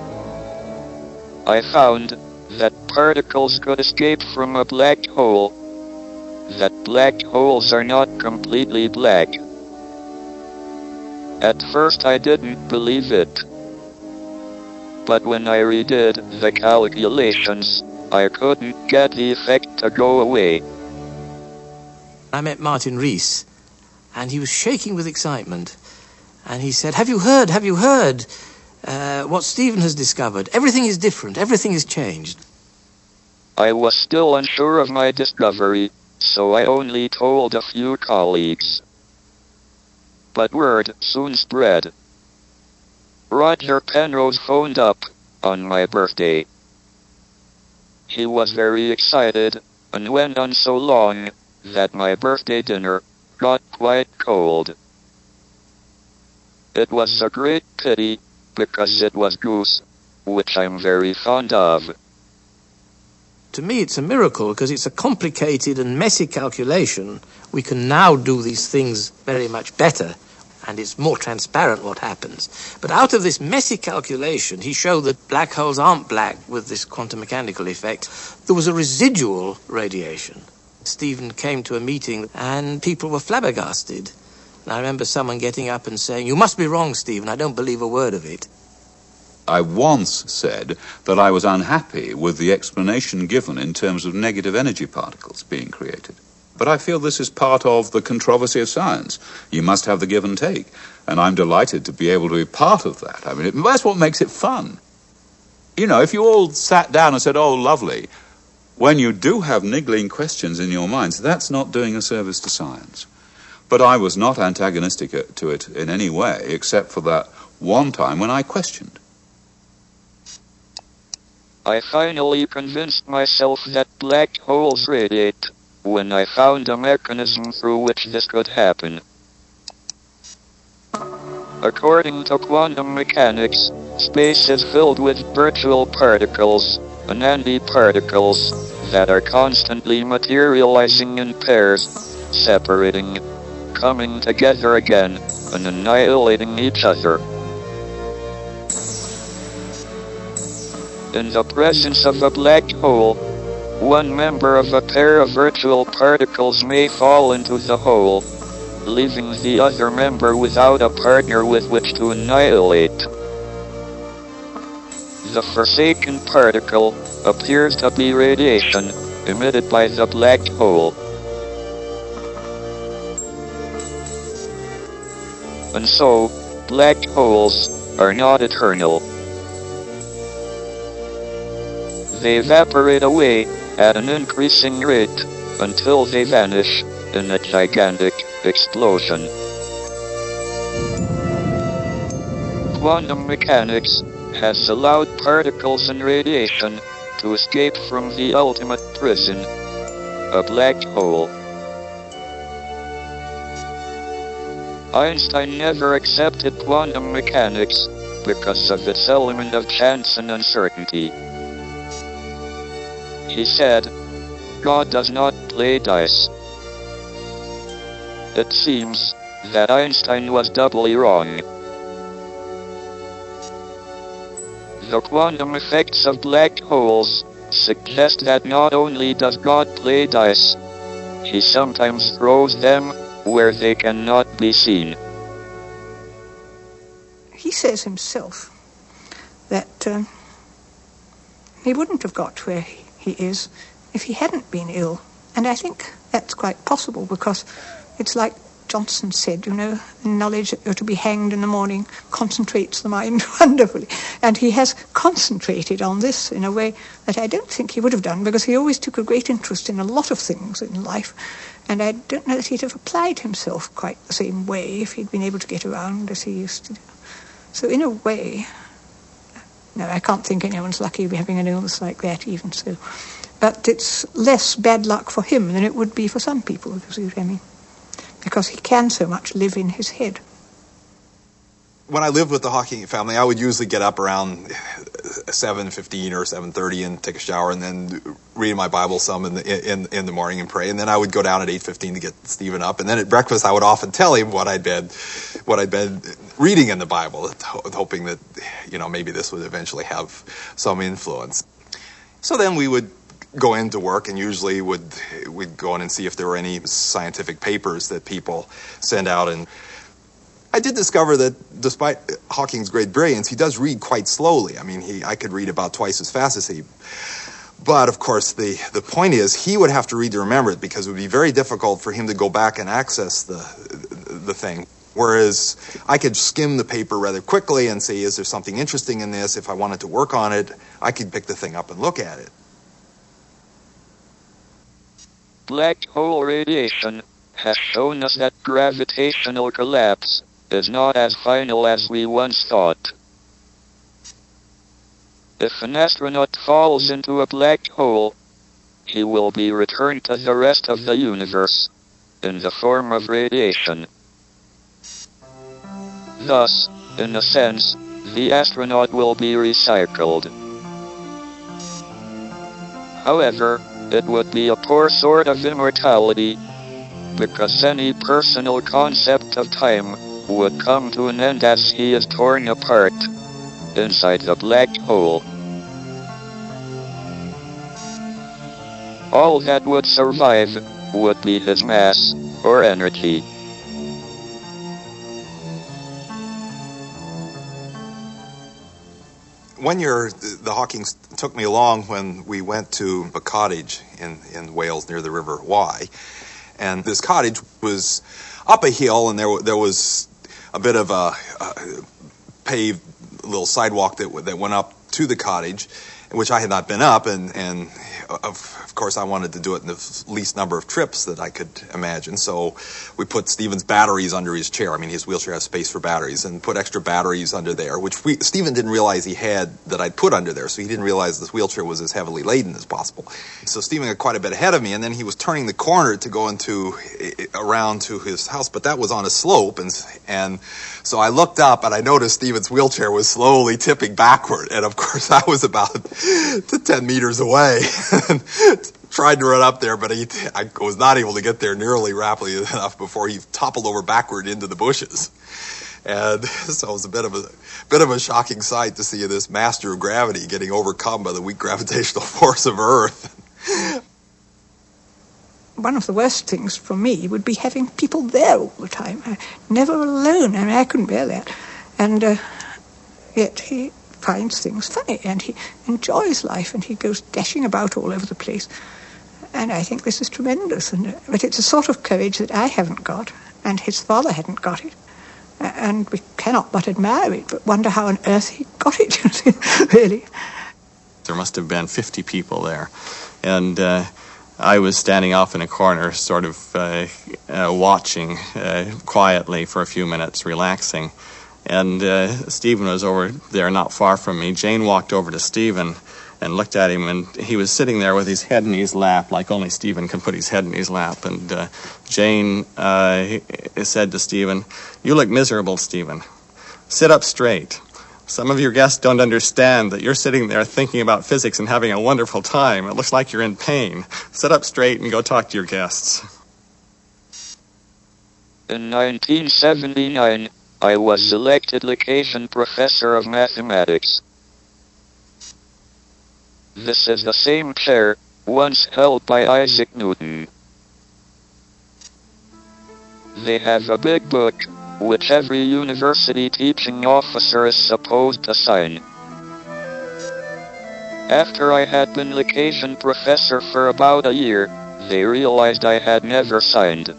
I found that particles could escape from a black hole, that black holes are not completely black. At first I didn't believe it, but when I redid the calculations, I couldn't get the effect to go away. I met Martin Rees, and he was shaking with excitement. And he said, have you heard what Stephen has discovered? Everything is different, everything is changed. I was still unsure of my discovery, so I only told a few colleagues. But word soon spread. Roger Penrose phoned up on my birthday. He was very excited, and went on so long that my birthday dinner got quite cold. It was a great pity, because it was goose, which I'm very fond of. To me, it's a miracle, because it's a complicated and messy calculation. We can now do these things very much better, and it's more transparent what happens. But out of this messy calculation, he showed that black holes aren't black with this quantum mechanical effect. There was a residual radiation. Stephen came to a meeting, and people were flabbergasted. And I remember someone getting up and saying, "You must be wrong, Stephen, I don't believe a word of it." I once said that I was unhappy with the explanation given in terms of negative energy particles being created. But I feel this is part of the controversy of science. You must have the give and take. And I'm delighted to be able to be part of that. I mean, that's what makes it fun. You know, if you all sat down and said, "Oh, lovely," when you do have niggling questions in your minds, that's not doing a service to science. But I was not antagonistic to it in any way, except for that one time when I questioned. I finally convinced myself that black holes radiate when I found a mechanism through which this could happen. According to quantum mechanics, space is filled with virtual particles and antiparticles that are constantly materializing in pairs, separating, coming together again, and annihilating each other. In the presence of a black hole, one member of a pair of virtual particles may fall into the hole, leaving the other member without a partner with which to annihilate. The forsaken particle appears to be radiation emitted by the black hole. And so, black holes are not eternal. They evaporate away at an increasing rate until they vanish in a gigantic explosion. Quantum mechanics has allowed particles and radiation to escape from the ultimate prison, a black hole. Einstein never accepted quantum mechanics because of its element of chance and uncertainty. He said, "God does not play dice." It seems that Einstein was doubly wrong. The quantum effects of black holes suggest that not only does God play dice, he sometimes throws them where they cannot be seen. He says himself that he wouldn't have got where he is if he hadn't been ill. And I think that's quite possible, because it's like Johnson said, you know, the knowledge that you're to be hanged in the morning concentrates the mind wonderfully. And he has concentrated on this in a way that I don't think he would have done, because he always took a great interest in a lot of things in life. And I don't know that he'd have applied himself quite the same way if he'd been able to get around as he used to do. So in a way, no, I can't think anyone's lucky to be having an illness like that even so. But it's less bad luck for him than it would be for some people, if you see what I mean. because he can so much live in his head. When I lived with the Hawking family, I would usually get up around 7:15 or 7:30 and take a shower, and then read my Bible some in the morning and pray. And then I would go down at 8:15 to get Stephen up. And then at breakfast, I would often tell him what I'd been reading in the Bible, hoping that maybe this would eventually have some influence. So then we would go into work, and usually we'd go in and see if there were any scientific papers that people send out. And I did discover that despite Hawking's great brilliance, he does read quite slowly. I mean, I could read about twice as fast as he. But, of course, the point is he would have to read to remember it, because it would be very difficult for him to go back and access the thing. Whereas I could skim the paper rather quickly and say, is there something interesting in this? If I wanted to work on it, I could pick the thing up and look at it. Black hole radiation has shown us that gravitational collapse is not as final as we once thought. If an astronaut falls into a black hole, he will be returned to the rest of the universe in the form of radiation. Thus, in a sense, the astronaut will be recycled. However, it would be a poor sort of immortality, because any personal concept of time would come to an end as he is torn apart inside the black hole. All that would survive would be his mass, or energy. One year, the Hawkings took me along when we went to a cottage in Wales near the River Wye. And this cottage was up a hill, and there was a bit of a paved little sidewalk that went up to the cottage, which I had not been up, and of course I wanted to do it in the least number of trips that I could imagine. So we put Stephen's batteries under his chair. I mean, his wheelchair has space for batteries, and put extra batteries under there, which Stephen didn't realize he had, that I'd put under there, so he didn't realize this wheelchair was as heavily laden as possible. So Stephen got quite a bit ahead of me, and then he was turning the corner to go around to his house, but that was on a slope, and so I looked up, and I noticed Stephen's wheelchair was slowly tipping backward, and of course I was about 10 meters away. Tried to run up there, but I was not able to get there nearly rapidly enough before he toppled over backward into the bushes. And so it was a bit of a shocking sight to see this master of gravity getting overcome by the weak gravitational force of Earth. One of the worst things for me would be having people there all the time. Never alone. I mean, I couldn't bear that. And yet he finds things funny, and he enjoys life, and he goes dashing about all over the place. And I think this is tremendous. But it's a sort of courage that I haven't got, and his father hadn't got it. And we cannot but admire it, but wonder how on earth he got it, really. There must have been 50 people there. And I was standing off in a corner, sort of watching quietly for a few minutes, relaxing. And Stephen was over there not far from me. Jane walked over to Stephen and looked at him, and he was sitting there with his head in his lap, like only Stephen can put his head in his lap. And Jane said to Stephen, "You look miserable, Stephen. Sit up straight. Some of your guests don't understand that you're sitting there thinking about physics and having a wonderful time. It looks like you're in pain. Sit up straight and go talk to your guests." In 1979, I was elected Location Professor of Mathematics. This is the same chair once held by Isaac Newton. They have a big book, which every university teaching officer is supposed to sign. After I had been Location Professor for about a year, they realized I had never signed.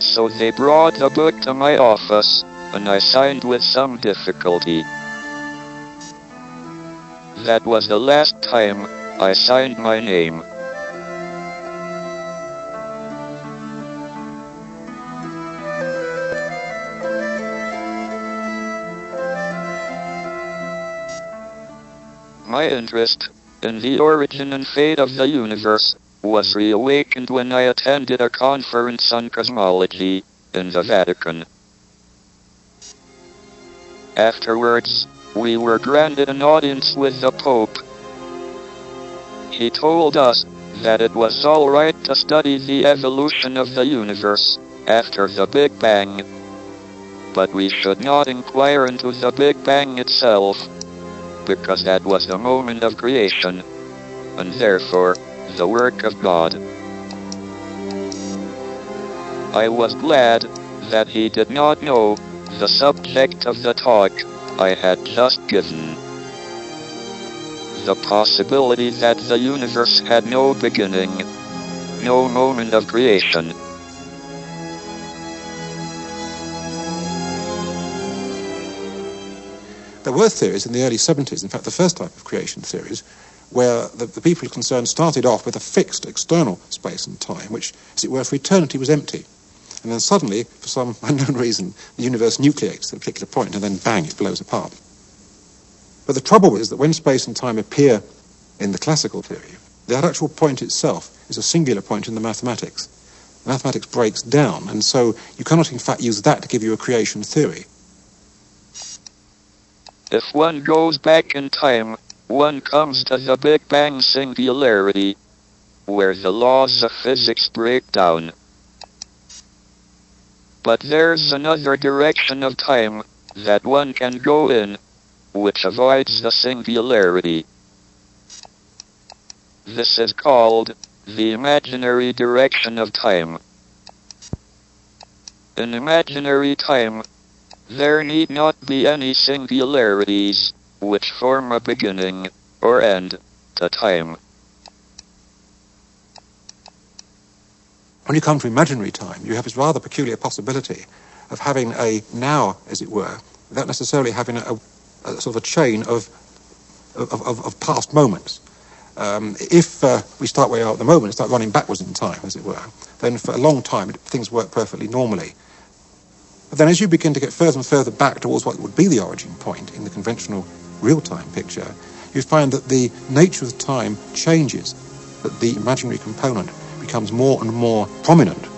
So they brought the book to my office, and I signed with some difficulty. That was the last time I signed my name. My interest in the origin and fate of the universe was reawakened when I attended a conference on cosmology in the Vatican. Afterwards, we were granted an audience with the Pope. He told us that it was all right to study the evolution of the universe after the Big Bang, but we should not inquire into the Big Bang itself, because that was the moment of creation, and therefore the work of God. I was glad that he did not know the subject of the talk I had just given. The possibility that the universe had no beginning, no moment of creation. There were theories in the early 70s, in fact the first type of creation theories, where the people concerned started off with a fixed external space and time, which, as it were, for eternity was empty. And then suddenly, for some unknown reason, the universe nucleates at a particular point, and then bang, it blows apart. But the trouble is that when space and time appear in the classical theory, that actual point itself is a singular point in the mathematics. The mathematics breaks down, and so you cannot in fact use that to give you a creation theory. If one goes back in time, one comes to the Big Bang singularity, where the laws of physics break down. But there's another direction of time that one can go in, which avoids the singularity. This is called the imaginary direction of time. In imaginary time, there need not be any singularities which form a beginning or end to time. When you come to imaginary time, you have this rather peculiar possibility of having a now, as it were, without necessarily having a sort of a chain of past moments. If we start where we are at the moment and start running backwards in time, as it were, then for a long time things work perfectly normally. But then as you begin to get further and further back towards what would be the origin point in the conventional real-time picture, you find that the nature of the time changes, that the imaginary component becomes more and more prominent,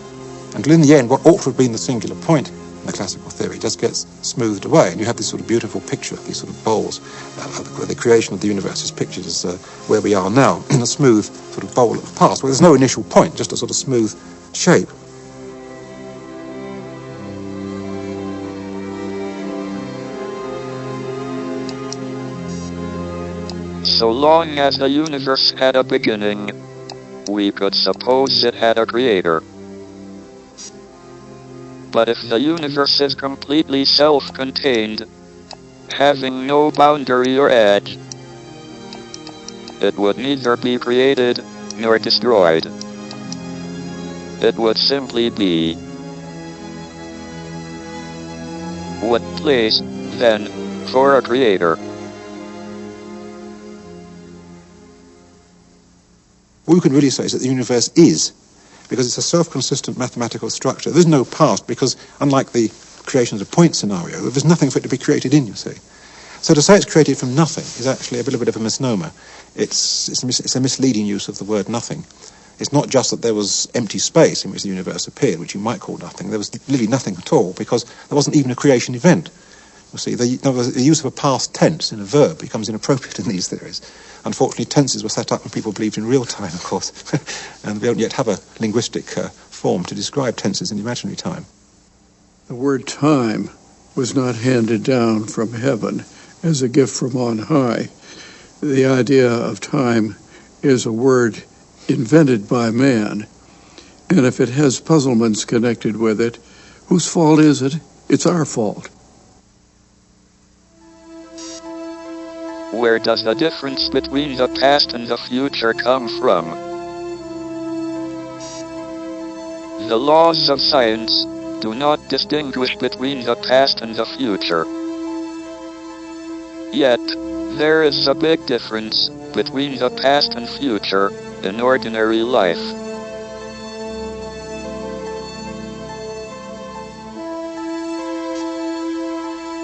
until in the end what ought to have been the singular point in the classical theory just gets smoothed away, and you have this sort of beautiful picture, these sort of bowls. The creation of the universe is pictured as where we are now, in a smooth sort of bowl of the past, where there's no initial point, just a sort of smooth shape. So long as the universe had a beginning, we could suppose it had a creator. But if the universe is completely self-contained, having no boundary or edge, it would neither be created nor destroyed. It would simply be. What place, then, for a creator? What we can really say is that the universe is, because it's a self-consistent mathematical structure. There's no past, because unlike the creation as a point scenario, there's nothing for it to be created in, you see. So to say it's created from nothing is actually a little bit of a misnomer. It's a misleading use of the word nothing. It's not just that there was empty space in which the universe appeared, which you might call nothing. There was really nothing at all, because there wasn't even a creation event. You see, the use of a past tense in a verb becomes inappropriate in these theories. Unfortunately, tenses were set up when people believed in real time, of course, and we don't yet have a linguistic form to describe tenses in imaginary time. The word time was not handed down from heaven as a gift from on high. The idea of time is a word invented by man, and if it has puzzlements connected with it, whose fault is it? It's our fault. Where does the difference between the past and the future come from? The laws of science do not distinguish between the past and the future. Yet, there is a big difference between the past and future in ordinary life.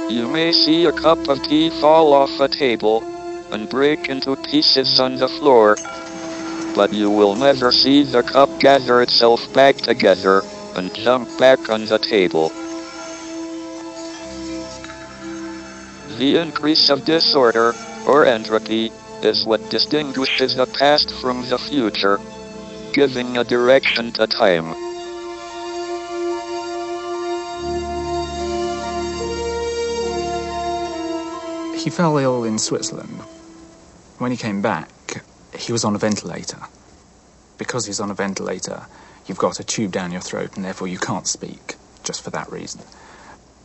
You may see a cup of tea fall off a table and break into pieces on the floor, but you will never see the cup gather itself back together and jump back on the table. The increase of disorder, or entropy, is what distinguishes the past from the future, giving a direction to time. He fell ill in Switzerland. When he came back, he was on a ventilator. Because he's on a ventilator, you've got a tube down your throat and therefore you can't speak, just for that reason.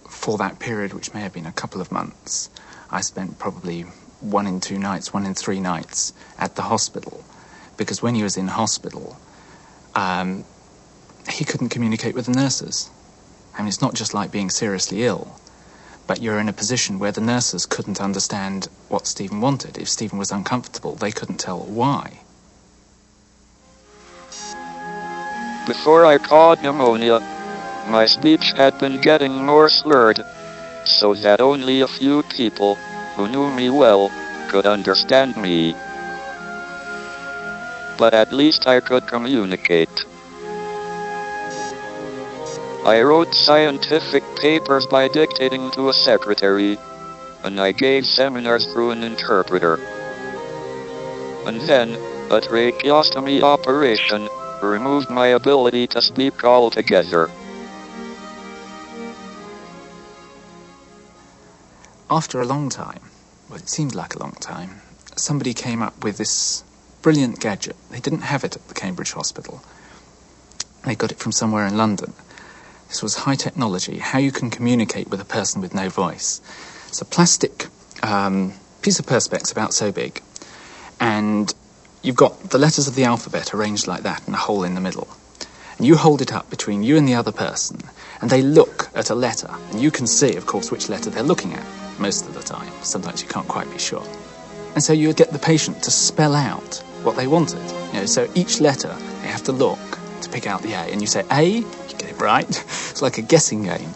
For that period, which may have been a couple of months, I spent probably 1 in 2 nights, 1 in 3 nights at the hospital. Because when he was in hospital, he couldn't communicate with the nurses. I mean, it's not just like being seriously ill, but you're in a position where the nurses couldn't understand what Stephen wanted. If Stephen was uncomfortable, they couldn't tell why. Before I caught pneumonia, my speech had been getting more slurred, so that only a few people who knew me well could understand me. But at least I could communicate. I wrote scientific papers by dictating to a secretary, and I gave seminars through an interpreter. And then, a tracheostomy operation removed my ability to speak altogether. After a long time, well, it seemed like a long time, somebody came up with this brilliant gadget. They didn't have it at the Cambridge Hospital. They got it from somewhere in London. This was high technology, how you can communicate with a person with no voice. It's a plastic piece of perspex about so big, and you've got the letters of the alphabet arranged like that and a hole in the middle. And you hold it up between you and the other person, and they look at a letter, and you can see, of course, which letter they're looking at most of the time. Sometimes you can't quite be sure. And so you get the patient to spell out what they wanted. So each letter, they have to look to pick out the A, and you say A, you get it right. It's like a guessing game.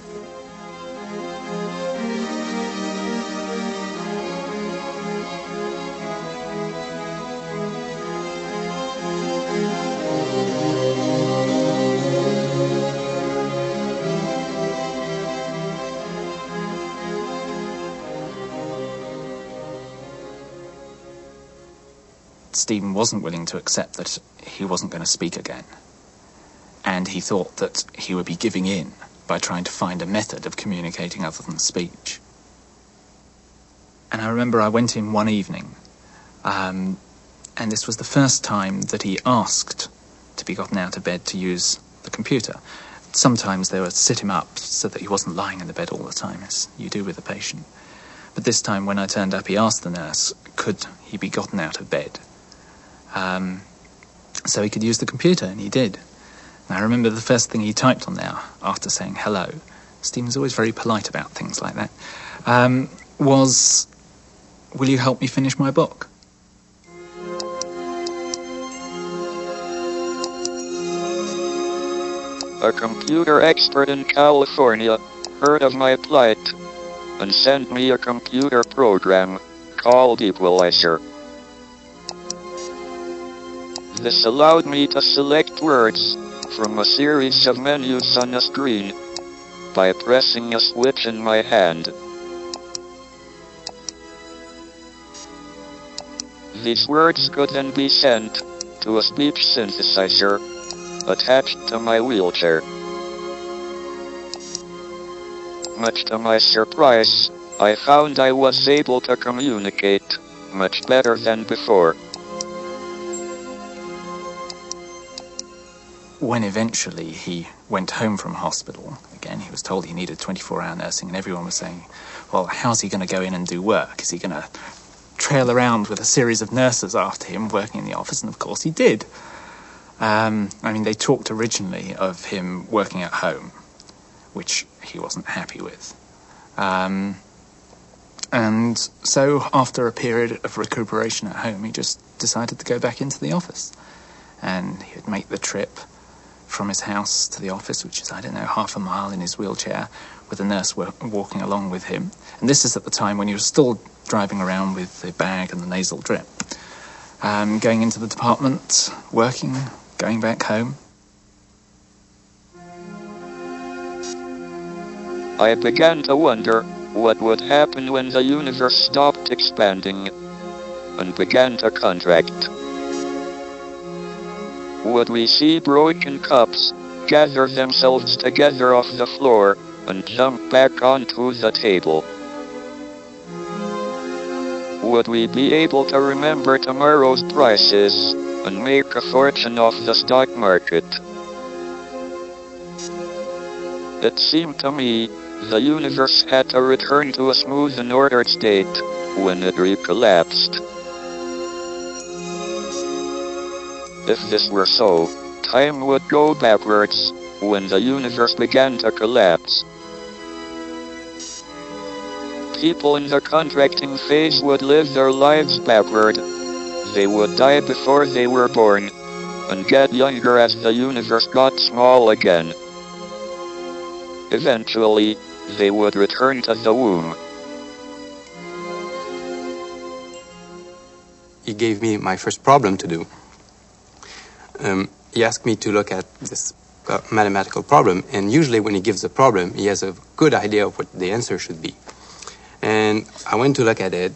Stephen wasn't willing to accept that he wasn't going to speak again. And he thought that he would be giving in by trying to find a method of communicating other than speech. And I remember I went in one evening, and this was the first time that he asked to be gotten out of bed to use the computer. Sometimes they would sit him up so that he wasn't lying in the bed all the time, as you do with a patient. But this time when I turned up, he asked the nurse, could he be gotten out of bed? So he could use the computer, and he did. And I remember the first thing he typed on there, after saying hello, Stephen's always very polite about things like that, was, will you help me finish my book? A computer expert in California heard of my plight and sent me a computer program called Equalizer. This allowed me to select words from a series of menus on a screen by pressing a switch in my hand. These words could then be sent to a speech synthesizer attached to my wheelchair. Much to my surprise, I found I was able to communicate much better than before. When eventually he went home from hospital, again, he was told he needed 24-hour nursing, and everyone was saying, well, how's he going to go in and do work? Is he going to trail around with a series of nurses after him working in the office? And of course he did. They talked originally of him working at home, which he wasn't happy with. And so after a period of recuperation at home, he just decided to go back into the office. And he would make the trip from his house to the office, which is, half a mile in his wheelchair, with a nurse walking along with him. And this is at the time when he was still driving around with the bag and the nasal drip. going into the department, working, going back home. I began to wonder what would happen when the universe stopped expanding and began to contract. Would we see broken cups gather themselves together off the floor and jump back onto the table? Would we be able to remember tomorrow's prices and make a fortune off the stock market? It seemed to me the universe had to return to a smooth and ordered state when it recollapsed. If this were so, time would go backwards when the universe began to collapse. People in the contracting phase would live their lives backward. They would die before they were born and get younger as the universe got small again. Eventually, they would return to the womb. He gave me my first problem to do. He asked me to look at this mathematical problem, and usually when he gives a problem, he has a good idea of what the answer should be. And I went to look at it,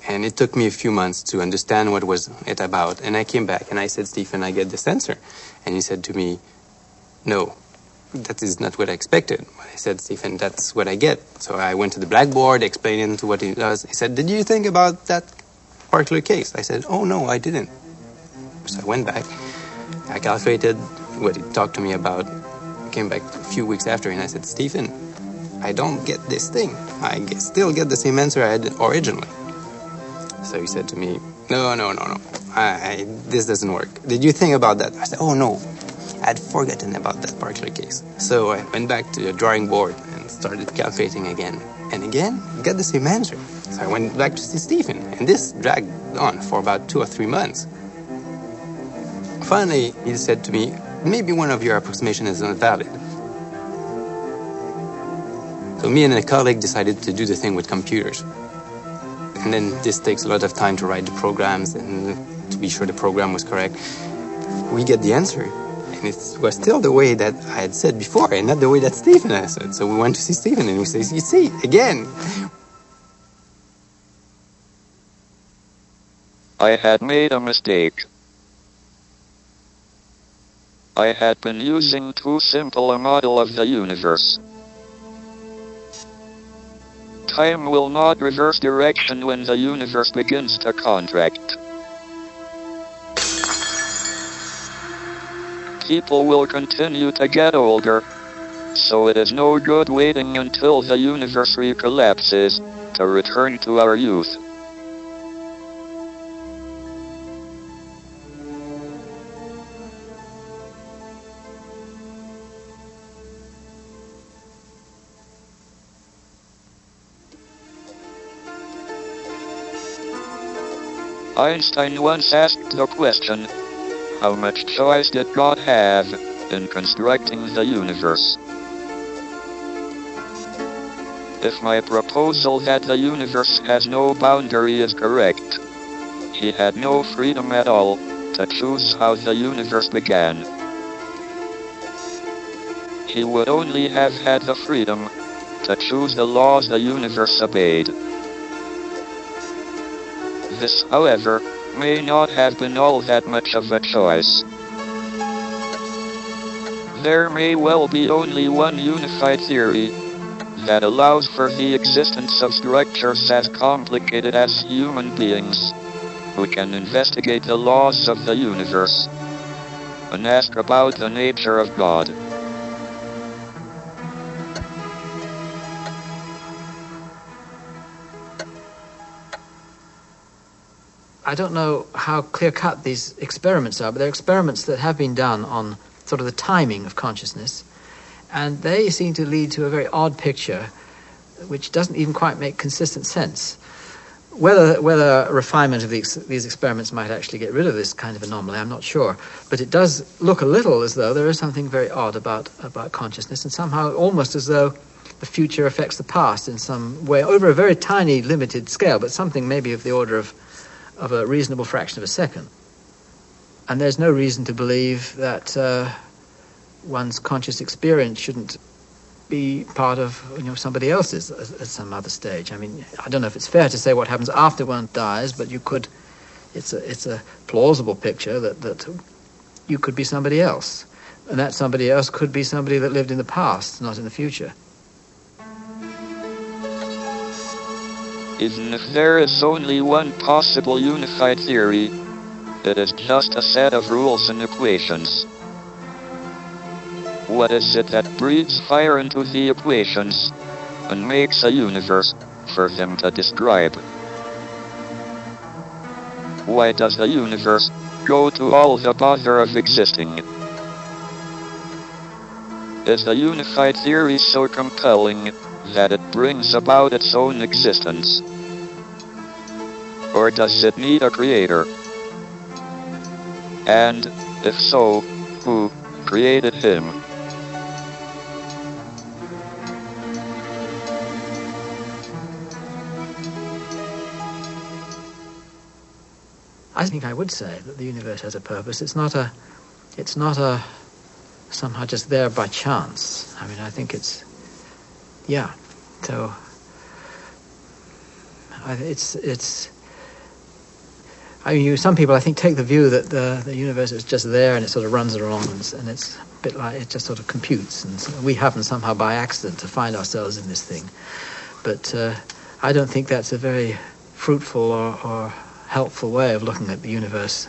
and it took me a few months to understand what was it about. And I came back and I said, Stephen, I get this answer. And he said to me, no, that is not what I expected. I said, Stephen, that's what I get. So I went to the blackboard, explaining to what he does. He said, did you think about that particular case? I said, oh, no, I didn't. So I went back. I calculated what he talked to me about. I came back a few weeks after, and I said, Stephen, I don't get this thing. I still get the same answer I had originally. So he said to me, no. This doesn't work. Did you think about that? I said, oh, no. I'd forgotten about that particular case. So I went back to the drawing board and started calculating again. And again, got the same answer. So I went back to see Stephen, and this dragged on for about 2 or 3 months. Finally, he said to me, maybe one of your approximations is not valid. So me and a colleague decided to do the thing with computers. And then this takes a lot of time to write the programs and to be sure the program was correct. We get the answer, and it was still the way that I had said before, and not the way that Stephen had said. So we went to see Stephen, and we say, you see, again. I had made a mistake. I had been using too simple a model of the universe. Time will not reverse direction when the universe begins to contract. People will continue to get older, so it is no good waiting until the universe recollapses to return to our youth. Einstein once asked the question, how much choice did God have in constructing the universe? If my proposal that the universe has no boundary is correct, he had no freedom at all to choose how the universe began. He would only have had the freedom to choose the laws the universe obeyed. This, however, may not have been all that much of a choice. There may well be only one unified theory that allows for the existence of structures as complicated as human beings, who can investigate the laws of the universe and ask about the nature of God. I don't know how clear-cut these experiments are, but they're experiments that have been done on sort of the timing of consciousness, and they seem to lead to a very odd picture, which doesn't even quite make consistent sense. Whether refinement of these experiments might actually get rid of this kind of anomaly, I'm not sure, but it does look a little as though there is something very odd about consciousness, and somehow almost as though the future affects the past in some way, over a very tiny, limited scale, but something maybe of the order of of a reasonable fraction of a second. And there's no reason to believe that one's conscious experience shouldn't be part of somebody else's at some other stage. I mean, I don't know if it's fair to say what happens after one dies, but you could. It's a plausible picture that you could be somebody else, and that somebody else could be somebody that lived in the past, not in the future. Even if there is only one possible unified theory, it is just a set of rules and equations. What is it that breathes fire into the equations and makes a universe for them to describe? Why does the universe go to all the bother of existing? Is the unified theory so compelling that it brings about its own existence? Or does it need a creator? And, if so, who created him? I think I would say that the universe has a purpose. It's not a somehow just there by chance. I mean, I think it's, yeah. So, I mean, some people, I think, take the view that the universe is just there and it sort of runs along and it's a bit like it just sort of computes. And so we happen somehow by accident to find ourselves in this thing. But I don't think that's a very fruitful or helpful way of looking at the universe.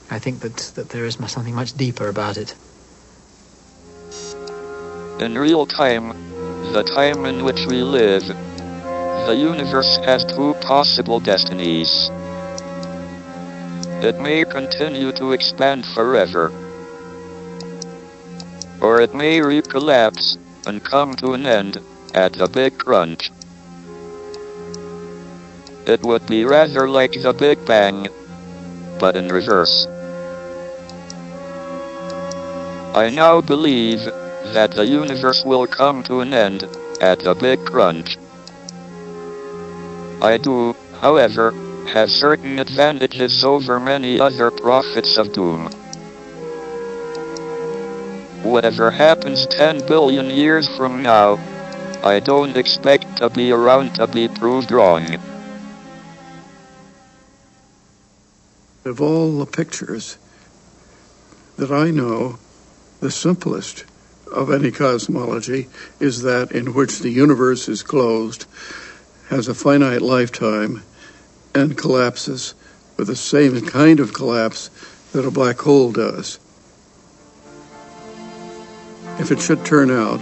I think that there is something much deeper about it. In real time, the time in which we live, the universe has two possible destinies. It may continue to expand forever, or it may recollapse and come to an end at the Big Crunch. It would be rather like the Big Bang, but in reverse. I now believe that the universe will come to an end at the Big Crunch. I do, however, have certain advantages over many other prophets of doom. Whatever happens 10 billion years from now, I don't expect to be around to be proved wrong. Of all the pictures that I know, the simplest of any cosmology is that in which the universe is closed, has a finite lifetime, and collapses with the same kind of collapse that a black hole does. If it should turn out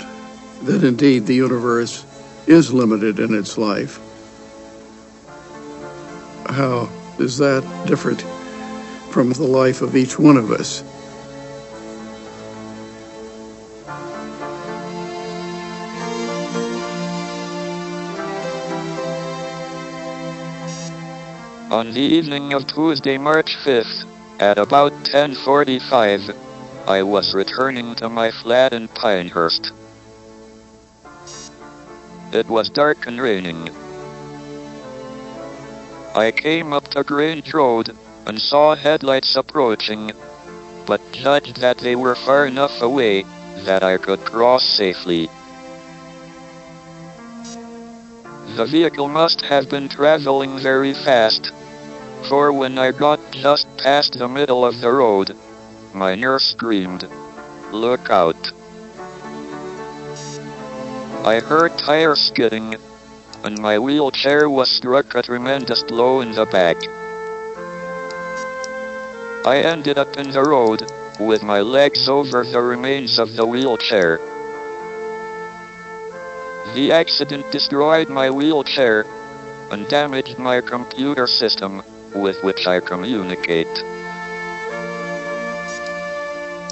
that indeed the universe is limited in its life, how is that different from the life of each one of us? On the evening of Tuesday, March 5th, at about 10:45, I was returning to my flat in Pinehurst. It was dark and raining. I came up to Grange Road and saw headlights approaching, but judged that they were far enough away that I could cross safely. The vehicle must have been traveling very fast, for when I got just past the middle of the road, my nurse screamed, "Look out." I heard tires skidding, and my wheelchair was struck a tremendous blow in the back. I ended up in the road, with my legs over the remains of the wheelchair. The accident destroyed my wheelchair, and damaged my computer system, with which I communicate.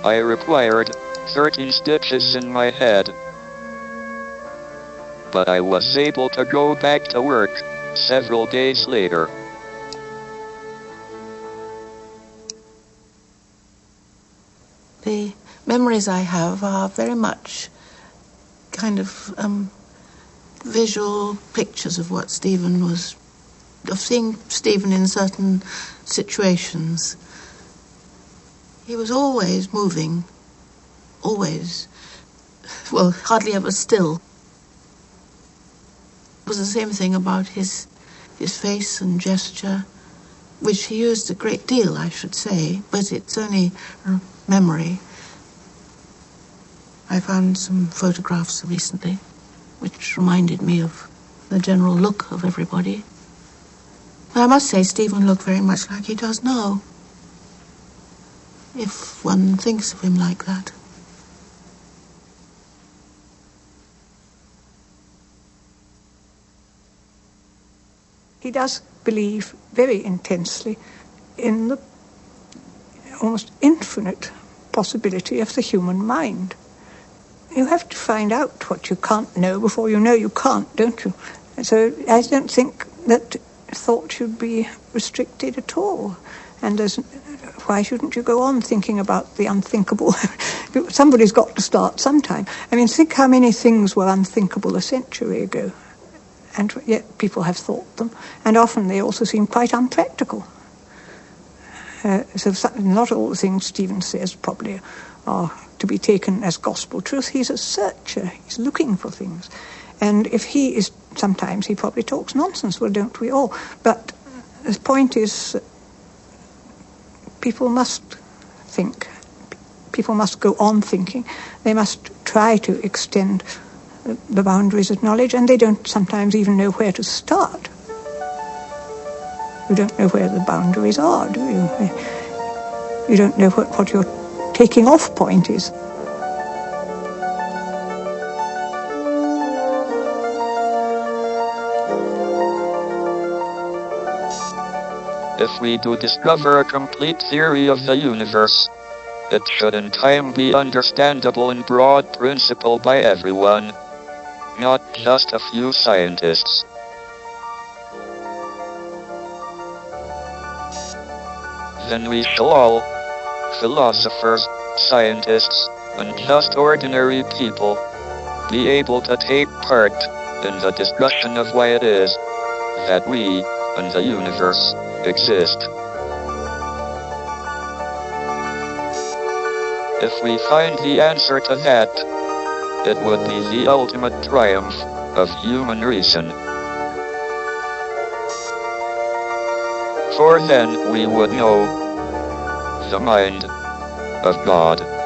I required 13 stitches in my head, but I was able to go back to work several days later. The memories I have are very much kind of visual pictures of what Stephen was of seeing Stephen in certain situations. He was always moving, always. Well, hardly ever still. It was the same thing about his face and gesture, which he used a great deal, I should say, but it's only memory. I found some photographs recently which reminded me of the general look of everybody. But I must say Stephen looked very much like he does now, if one thinks of him like that. He does believe very intensely in the almost infinite possibility of the human mind. You have to find out what you can't know before you know you can't, don't you? So I don't think that thought should be restricted at all. And why shouldn't you go on thinking about the unthinkable? Somebody's got to start sometime. I mean, think how many things were unthinkable a century ago. And yet people have thought them. And often they also seem quite unpractical. So not all the things Stephen says probably are to be taken as gospel truth. He's a searcher. He's looking for things. And if he is, sometimes he probably talks nonsense. Well, don't we all? But the point is, people must think. People must go on thinking. They must try to extend the boundaries of knowledge, and they don't sometimes even know where to start. You don't know where the boundaries are, do you? You don't know what your taking off point is. If we do discover a complete theory of the universe, it should in time be understandable in broad principle by everyone, not just a few scientists. Then we shall all, philosophers, scientists, and just ordinary people, be able to take part in the discussion of why it is that we and the universe exist. If we find the answer to that, it would be the ultimate triumph of human reason. For then we would know the mind of God.